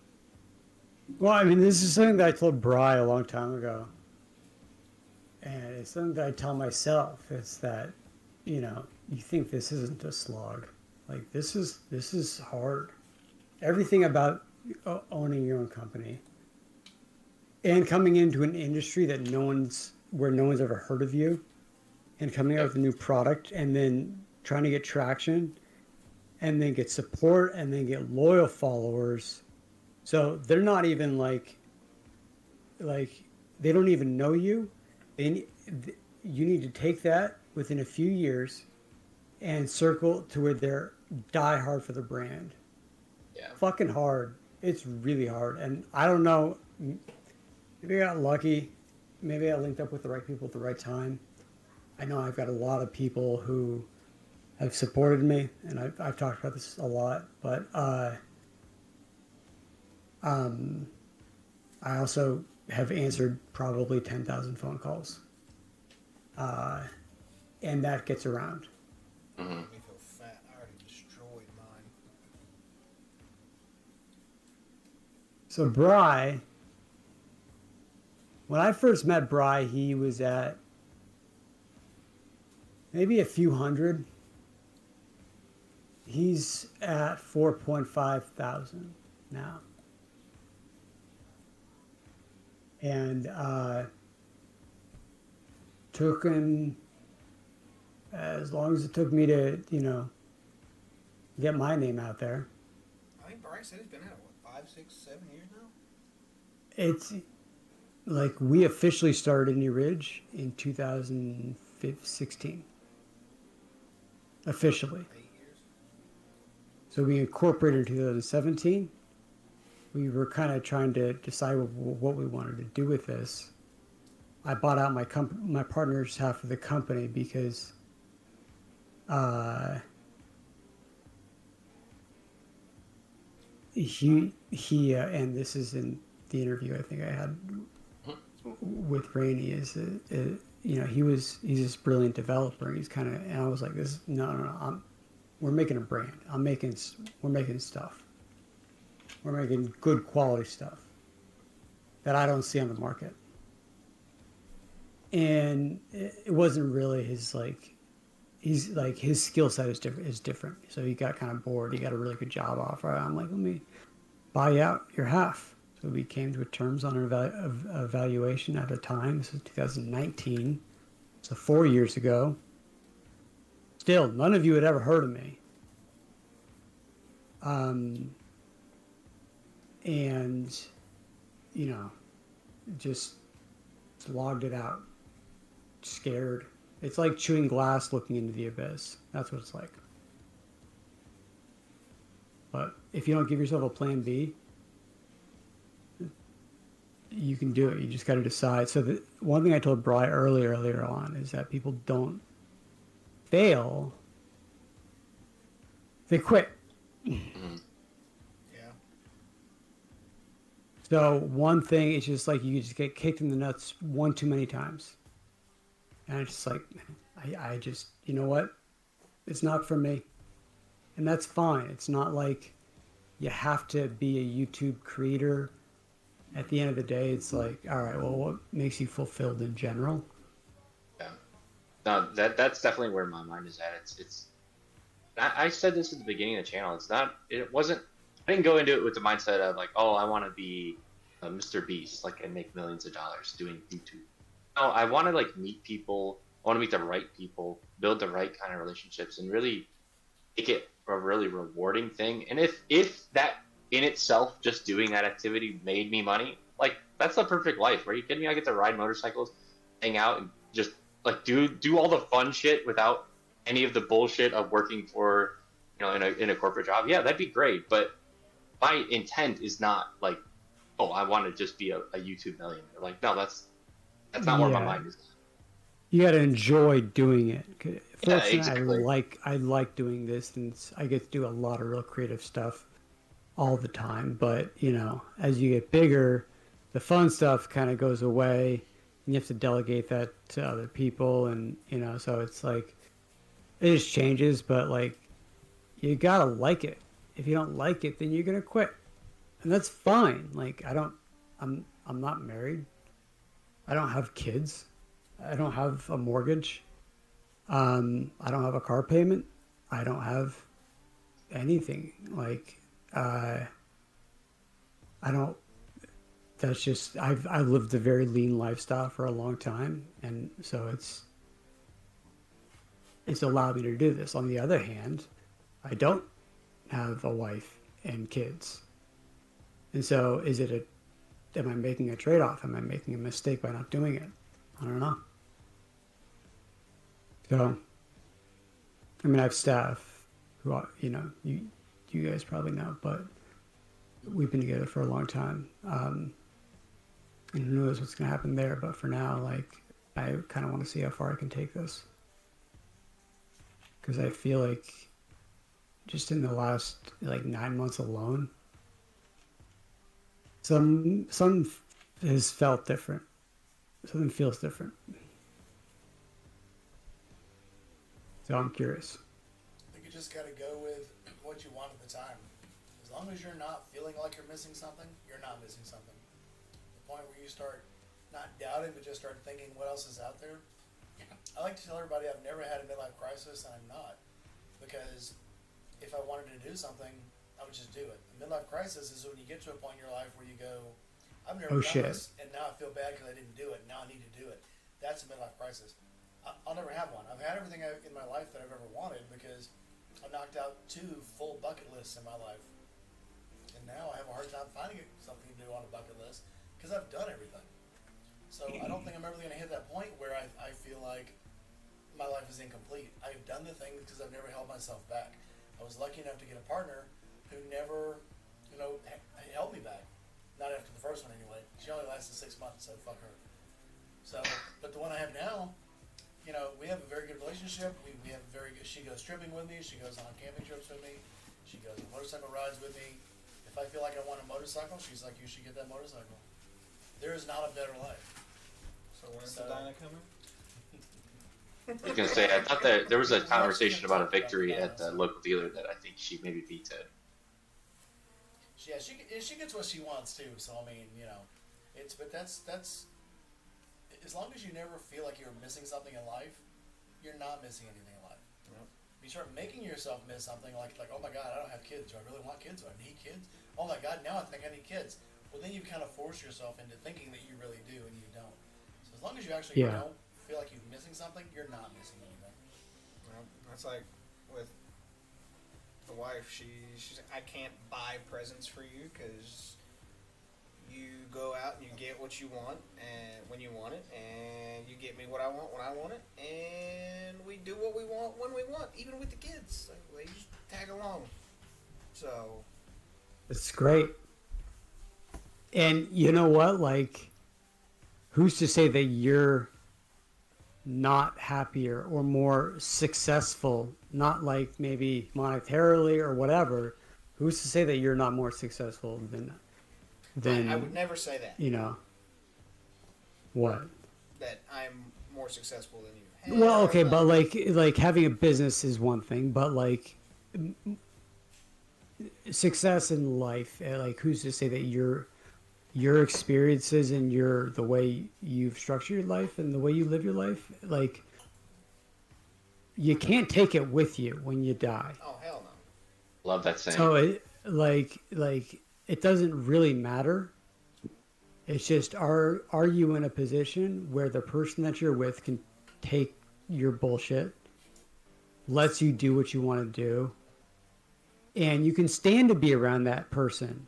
Well, I mean, this is something that I told Bry a long time ago, and it's something that I tell myself. It's that, you think this isn't a slog. Like this is hard. Everything about owning your own company and coming into an industry that no one's ever heard of you, and coming out Yep. with a new product, and then trying to get traction, and then get support, and then get loyal followers. So they're not even like they don't even know you. They, you need to take that within a few years and circle to where they're die hard for the brand. Yeah. Fucking hard. It's really hard. And I don't know. Maybe I got lucky. Maybe I linked up with the right people at the right time. I know I've got a lot of people who have supported me, and I've talked about this a lot. But um, I also have answered probably 10,000 phone calls, and that gets around. Hmm. Make me feel fat. I already destroyed mine. So Bry, when I first met Bry, he was at maybe a few hundred. He's at 4.5 thousand now. And took him as long as it took me to, get my name out there. I think Brian said he's been at it, what, 5, 6, 7 years now? It's like we officially started Indie Ridge in 2016. Officially. 8 years. So we incorporated in 2017. We were kind of trying to decide what we wanted to do with this. I bought out my partner's half of the company because he and this is in the interview I think I had with Rainey is he's this brilliant developer, and he's kind of, and I was like, this no, we're making a brand. We're making stuff. We're making good quality stuff that I don't see on the market. And it wasn't really his his skill set is different. So he got kind of bored. He got a really good job offer. I'm like, let me buy you out your half. So we came to terms on an evaluation at the time. This is 2019. So 4 years ago. Still, none of you had ever heard of me. And, just logged it out. Scared. It's like chewing glass looking into the abyss. That's what it's like. But if you don't give yourself a plan B, you can do it. You just got to decide. So the one thing I told Bri earlier on is that people don't fail. They quit. Hmm. Yeah. So one thing is just like you just get kicked in the nuts one too many times. And it's just like, I just, you know what? It's not for me. And that's fine. It's not like you have to be a YouTube creator. At the end of the day, it's like, all right, well, what makes you fulfilled in general? Yeah. No, that's definitely where my mind is at. It's. I said this at the beginning of the channel. It wasn't. I didn't go into it with the mindset of like, oh, I want to be a Mr. Beast, like, and make millions of dollars doing YouTube. No, I want to like meet people. I want to meet the right people, build the right kind of relationships, and really make it a really rewarding thing. And if that in itself, just doing that activity made me money, like that's the perfect life. Are you kidding me? I get to ride motorcycles, hang out, and just like do all the fun shit without any of the bullshit of working for, in a corporate job. Yeah, that'd be great. But my intent is not like, oh, I want to just be a YouTube millionaire. Like, no, that's not where my Yeah. mind is. You got to enjoy doing it. Yeah, Fortunately, exactly. I like doing this, and I get to do a lot of real creative stuff all the time. But as you get bigger, the fun stuff kind of goes away, and you have to delegate that to other people, and so it's like it just changes. But like you gotta like it. If you don't like it, then you're gonna quit. and that's fine. Like I'm not married. I don't have kids. I don't have a mortgage. I don't have a car payment. I don't have anything. Like I don't. That's just I've lived a very lean lifestyle for a long time, and so it's allowed me to do this. On the other hand, I don't have a wife and kids, and so am I making a trade-off? Am I making a mistake by not doing it? I don't know. So, I mean, I have staff who are, you guys probably know, but we've been together for a long time. And who knows what's going to happen there, but for now, like, I kind of want to see how far I can take this. Because I feel like just in the last, like, 9 months alone, some has felt different. Something feels different. So I'm curious. I think you just got to go with what you want at the time. As long as you're not feeling like you're missing something, you're not missing something. The point where you start not doubting, but just start thinking what else is out there. I like to tell everybody I've never had a midlife crisis, and I'm not. Because if I wanted to do something, I would just do it. A midlife crisis is when you get to a point in your life where you go, I've never done this, and now I feel bad because I didn't do it. Now I need to do it. That's a midlife crisis. I'll never have one. I've had everything in my life that I've ever wanted because I knocked out 2 full bucket lists in my life. And now I have a hard time finding something to do on a bucket list because I've done everything. So I don't think I'm ever going to hit that point where I feel like my life is incomplete. I've done the things because I've never held myself back. I was lucky enough to get a partner who never, held me back. Not after the first one anyway. She only lasted 6 months, so fuck her. So, but the one I have now, we have a very good relationship. We have very good. She goes tripping with me. She goes on camping trips with me. She goes on motorcycle rides with me. If I feel like I want a motorcycle, she's like, "You should get that motorcycle." There is not a better life. So when's the Dinah coming? I was gonna say, I thought that there was a conversation about a victory at the local dealer that I think she maybe vetoed. Yeah, she gets what she wants too. So I mean, but that's as long as you never feel like you're missing something in life, you're not missing anything in life. Yep. You start making yourself miss something like oh my god, I don't have kids. Do I really want kids? Do I need kids? Oh my god, now I think I need kids. Well, then you kind of force yourself into thinking that you really do and you don't. So as long as you actually don't feel like you're missing something, you're not missing anything. Well, that's like with the wife. She's I can't buy presents for you because you go out and you get what you want and when you want it, and you get me what I want when I want it, and we do what we want when we want, even with the kids. They just tag along. So it's great. And you know what? Like, who's to say that you're not happier or more successful, not like maybe monetarily or whatever? Who's to say that you're not more successful than I would never say that. What? That I'm more successful than you. Well, okay, but like having a business is one thing, but like success in life, like who's to say that your experiences and the way you've structured your life and the way you live your life, like you can't take it with you when you die. Oh hell no. Love that saying. So it doesn't really matter. It's just are you in a position where the person that you're with can take your bullshit, lets you do what you want to do, and you can stand to be around that person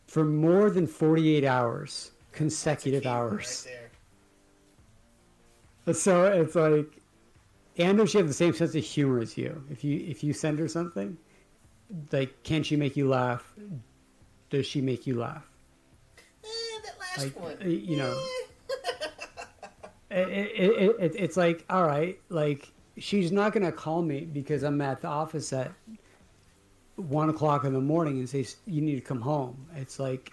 for more than 48 hours, consecutive hours. Right there. So it's like, and does she have the same sense of humor as you? If you send her something, like, can she make you laugh? Does she make you laugh? That last one. It's like, all right, like she's not gonna call me because I'm at the office at 1:00 in the morning and say you need to come home. It's like,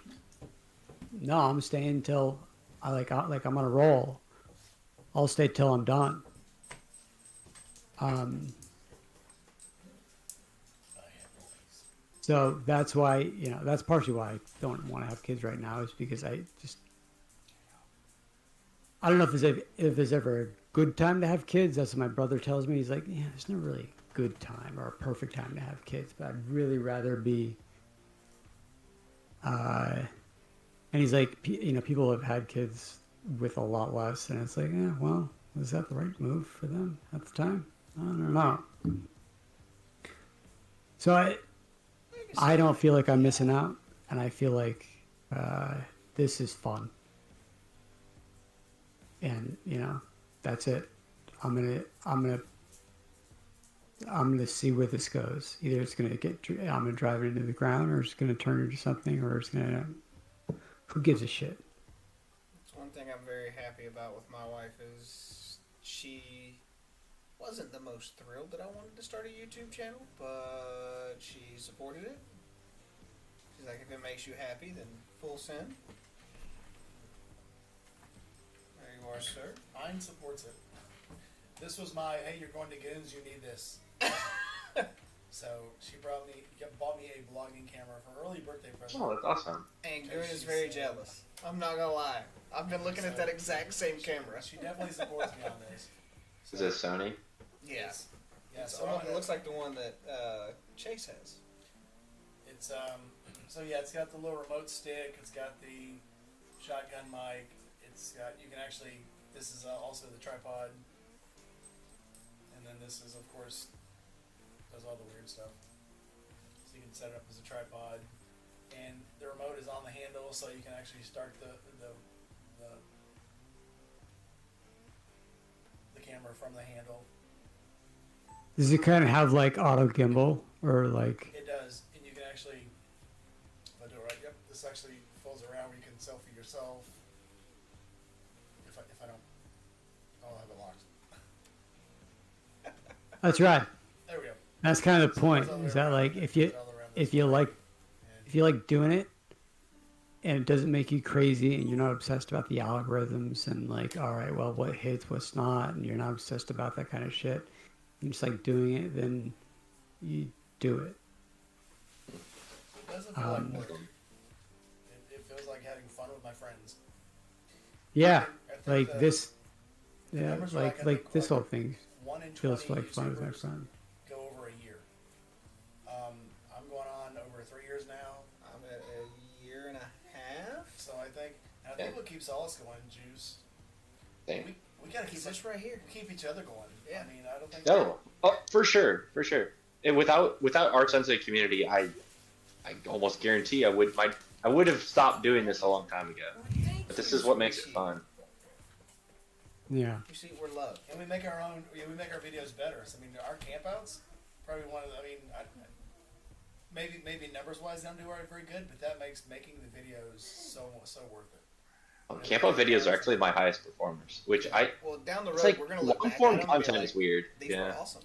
no, I'm staying till I'm on a roll. I'll stay till I'm done. So that's why, that's partially why I don't want to have kids right now, is because I don't know if there's ever a good time to have kids. That's what my brother tells me. He's like, yeah, there's never really a good time or a perfect time to have kids, but I'd really rather be, and he's like, people have had kids with a lot less, and it's like, yeah, well, was that the right move for them at the time? I don't know. So I don't feel like I'm missing out, and I feel like this is fun, and that's it. I'm gonna see where this goes. Either it's gonna I'm gonna drive it into the ground, or it's gonna turn into something, or it's gonna. Who gives a shit? It's one thing I'm very happy about with my wife is she wasn't the most thrilled that I wanted to start a YouTube channel, but she supported it. She's like, if it makes you happy, then full send. There you are, sir. Mine supports it. This was my, hey, you're going to Goons, you need this. So she bought me a vlogging camera for her early birthday present. Oh, that's awesome. And Goon is very jealous. I'm not gonna lie. I've been looking at that exact same camera. She definitely supports me on this. Is this Sony? Yeah. Yeah, It looks like the one that Chase has. It's so yeah, it's got the little remote stick. It's got the shotgun mic. It's got this is also the tripod, and then this is of course does all the weird stuff. So you can set it up as a tripod, and the remote is on the handle, so you can actually start the camera from the handle. Does it kind of have like auto gimbal or like? It does, and you can actually. If I do it right, yep. This actually folds around where you can selfie yourself. If I don't, I'll have it locked. That's right. There we go. That's kind of the point. Is that like if you like doing it, and it doesn't make you crazy, and you're not obsessed about the algorithms and like, all right, well, what hits, what's not, and you're not obsessed about that kind of shit. You just like doing it, then you do it. It doesn't feel like work. It feels like having fun with my friends. Yeah, I think like this. Yeah, numbers are like, I like think, this like whole thing 1 in 20 feels like fun with my YouTubers friend. go over a year. I'm going on over 3 years now. I'm at a year and a half. So I think what keeps all us going, Juice. Same. We gotta keep This right here. keep each other going. Yeah. I mean, I don't think. No, oh, for sure. And without our sensitive community, I almost guarantee I would have stopped doing this a long time ago. But this is what makes it fun. Yeah. You see, we're loved. And we make our own. We make our videos better. So, I mean, our campouts probably one of. Maybe numbers wise, they don't do very good, but that makes making the videos so worth it. Camp out videos are actually my highest performers, which Well, down the road, it's like we're gonna look long back form at them and be content like, is weird. These Yeah. were awesome.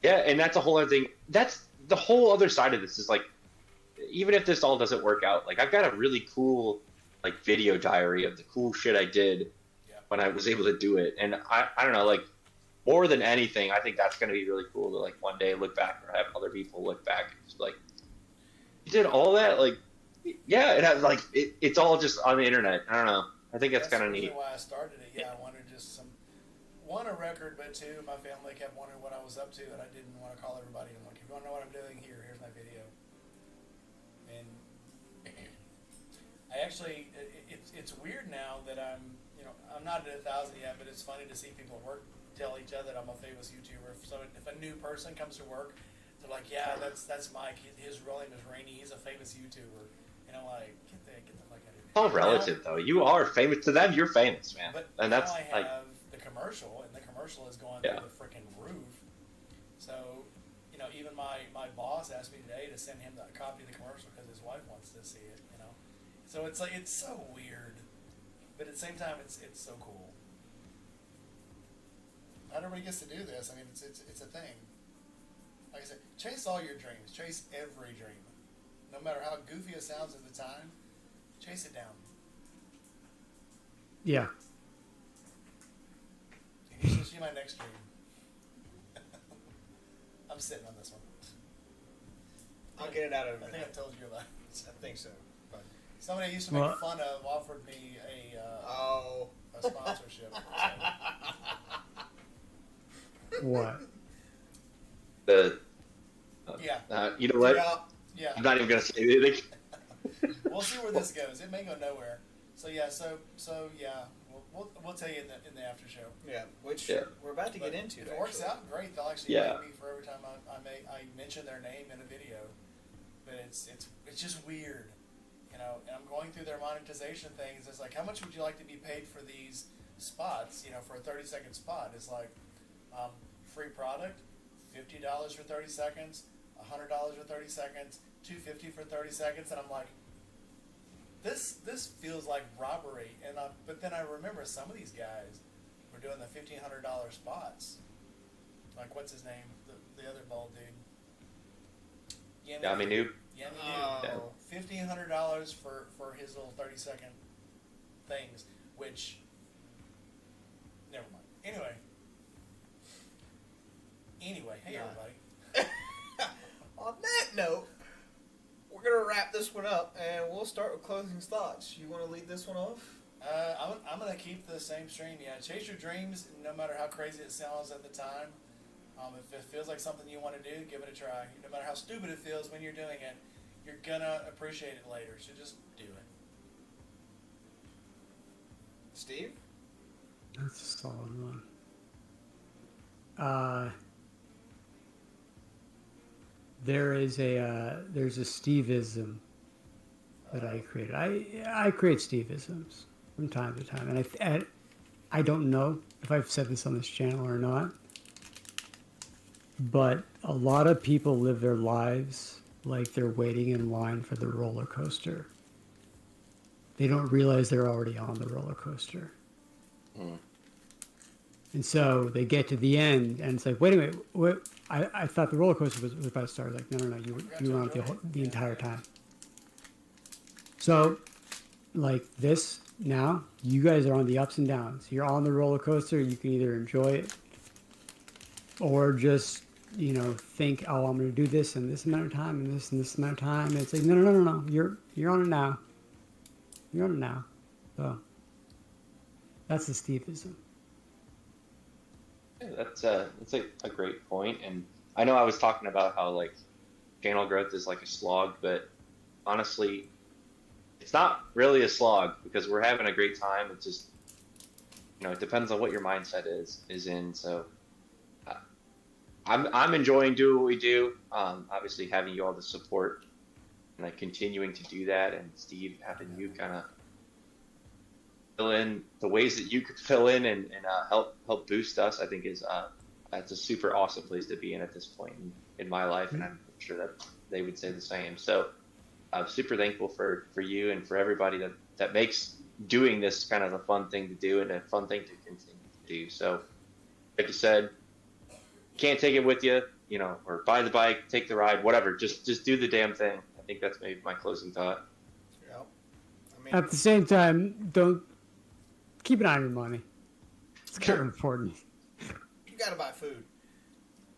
Yeah, and that's a whole other thing. That's the whole other side of this is like, even if this all doesn't work out, like I've got a really cool like video diary of the cool shit I did when I was able to do it, and I don't know, like more than anything, I think that's gonna be really cool to like one day look back or have other people look back and just like, you did all that, like, yeah, it has like it's all just on the internet. I don't know. I think that's kind of neat. That's why I started it. Yeah, I wanted just one, a record, but two, my family kept wondering what I was up to, and I didn't want to call everybody. I'm like, if you want to know what I'm doing, here's my video. And I actually, it's weird now that I'm not at 1,000 yet, but it's funny to see people at work tell each other that I'm a famous YouTuber. So if a new person comes to work, they're like, yeah, that's Mike. His real name is Rainey. He's a famous YouTuber. And I'm like, get the fuck out of here. It's all relative, though. You are famous to them. You're famous, man. But and that's now I like have the commercial, and the commercial is going through the freaking roof. So, even my boss asked me today to send him a copy of the commercial because his wife wants to see it. So it's like it's so weird, but at the same time, it's so cool. Not everybody gets to do this. I mean, it's a thing. Like I said, chase all your dreams. Chase every dream. No matter how goofy it sounds at the time, chase it down. Yeah. You should see my next dream. I'm sitting on this one. I'll get it out of I him. think I told you about it. I think so. But, Somebody I used to make Well- fun of offered me a sponsorship. What? The Yeah. you know what? Yeah. I'm not even gonna say anything. We'll see where this goes. It may go nowhere. So yeah. So yeah. We'll tell you in the after show. yeah, which Yeah. we're about to But get into. if it works actually. out, great. They'll actually Yeah. pay me for every time I mention their name in a video. But it's just weird, you know. And I'm going through their monetization things. It's like, how much would you like to be paid for these spots? You know, for a 30-second spot, it's like free product, $50 for 30 seconds, $100 for 30 seconds, $250 for 30 seconds, and I'm like, this feels like robbery. And but then I remember some of these guys were doing the $1,500 spots. Like, what's his name? The other bald dude. Yami Noob. Yami Noob. Oh. $1,500 for his little 30-second things, which, never mind. Anyway, hey everybody. On that note, we're gonna wrap this one up, and we'll start with closing thoughts. You want to lead this one off? I'm gonna keep the same stream. Yeah, chase your dreams, no matter how crazy it sounds at the time. If it feels like something you want to do, give it a try. No matter how stupid it feels when you're doing it, you're gonna appreciate it later. So just do it. Steve? That's a solid one. There's a Steveism that I created. I create Steveisms from time to time, and I don't know if I've said this on this channel or not, but a lot of people live their lives like they're waiting in line for the roller coaster. They don't realize they're already on the roller coaster. And so they get to the end, and it's like, wait a minute, what? I thought the roller coaster was about to start. Like, no, you were on the entire time. So, like this now, you guys are on the ups and downs. You're on the roller coaster. You can either enjoy it, or just think, oh, I'm going to do this in this amount of time, and this amount of time. And it's like, no. You're on it now. You're on it now. So that's the Steveism. Yeah, that's a great point. And I know I was talking about how like channel growth is like a slog, but honestly, it's not really a slog because we're having a great time. It's just, it depends on what your mindset is in. So I'm enjoying doing what we do. Obviously having you all the support and like continuing to do that, and Steve having you kind of fill in the ways that you could fill in and help boost us, I think that's a super awesome place to be in at this point in my life, and I'm sure that they would say the same. So I'm super thankful for you and for everybody that makes doing this kind of a fun thing to do and a fun thing to continue to do. So like you said, can't take it with you, or buy the bike, take the ride, whatever. Just do the damn thing. I think that's maybe my closing thought. Yeah. I mean, At the same time, don't keep an eye on your money. It's kind of important. you gotta buy food.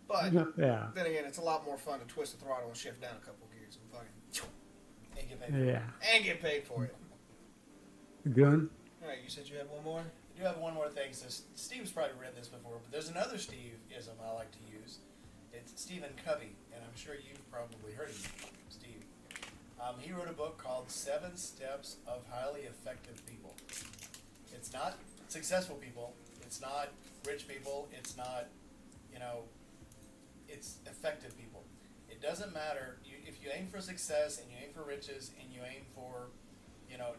But Yeah. then again, it's a lot more fun to twist the throttle and shift down a couple gears and fucking And get paid for it. Yeah. and get paid for it. Good. All right, you said you had one more. I do have one more thing. So Steve's probably read this before, but there's another Steve-ism I like to use. It's Stephen Covey, and I'm sure you've probably heard of him, Steve. He wrote a book called 7 Steps of Highly Effective People. It's not successful people. It's not rich people. It's not, it's effective people. It doesn't matter. If you aim for success and you aim for riches and you aim for,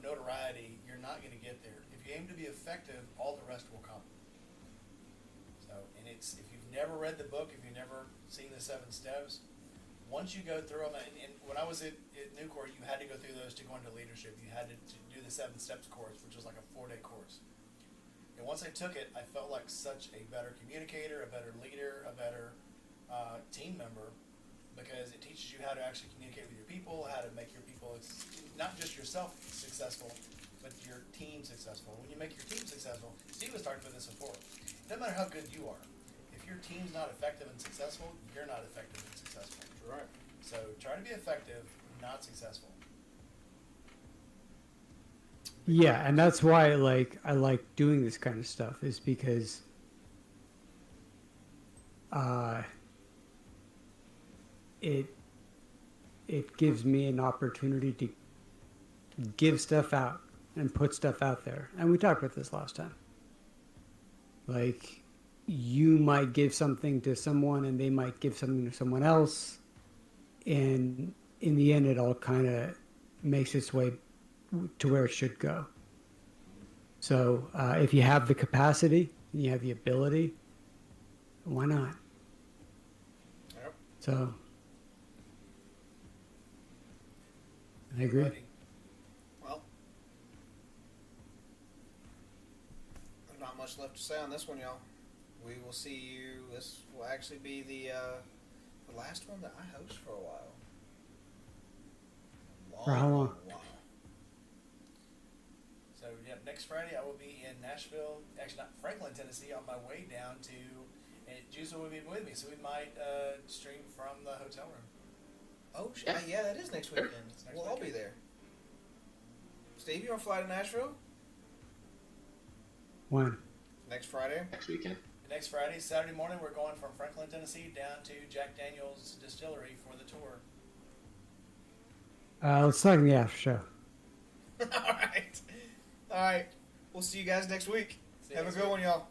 notoriety, you're not going to get there. If you aim to be effective, all the rest will come. So, and if you've never read the book, if you've never seen the 7 steps, once you go through them, and when I was at Newcourt, you had to go through those to go into leadership. You had to do the 7 steps course, which was like a 4-day course. And once I took it, I felt like such a better communicator, a better leader, a better team member, because it teaches you how to actually communicate with your people, how to make your people, not just yourself successful, but your team successful. When you make your team successful, Steve was talking about this before. It doesn't matter how good you are. If your team's not effective and successful, you're not effective and successful. Right. So try to be effective, not successful. Yeah, and that's why I like doing this kind of stuff is because it gives me an opportunity to give stuff out and put stuff out there. And we talked about this last time. Like, you might give something to someone and they might give something to someone else. And in the end, it all kind of makes its way to where it should go. So if you have the capacity and you have the ability, why not? Yep. So I agree. Buddy. Well, there's not much left to say on this one, y'all. We will see you. This will actually be the last one that I host for a while. For how long? While. So, yep, next Friday I will be in Nashville, actually not Franklin, Tennessee, on my way down to, and Juice will be with me, so we might stream from the hotel room. Oh, Yeah. yeah, that is next weekend. Next We'll all be weekend. there. Steve, you want to fly to Nashville When? next Friday? Next weekend. Next Friday, Saturday morning, we're going from Franklin, Tennessee down to Jack Daniel's Distillery for the tour. Let's talk in the after show. All right. All right. We'll see you guys next week. See you Have a next good week. one, y'all.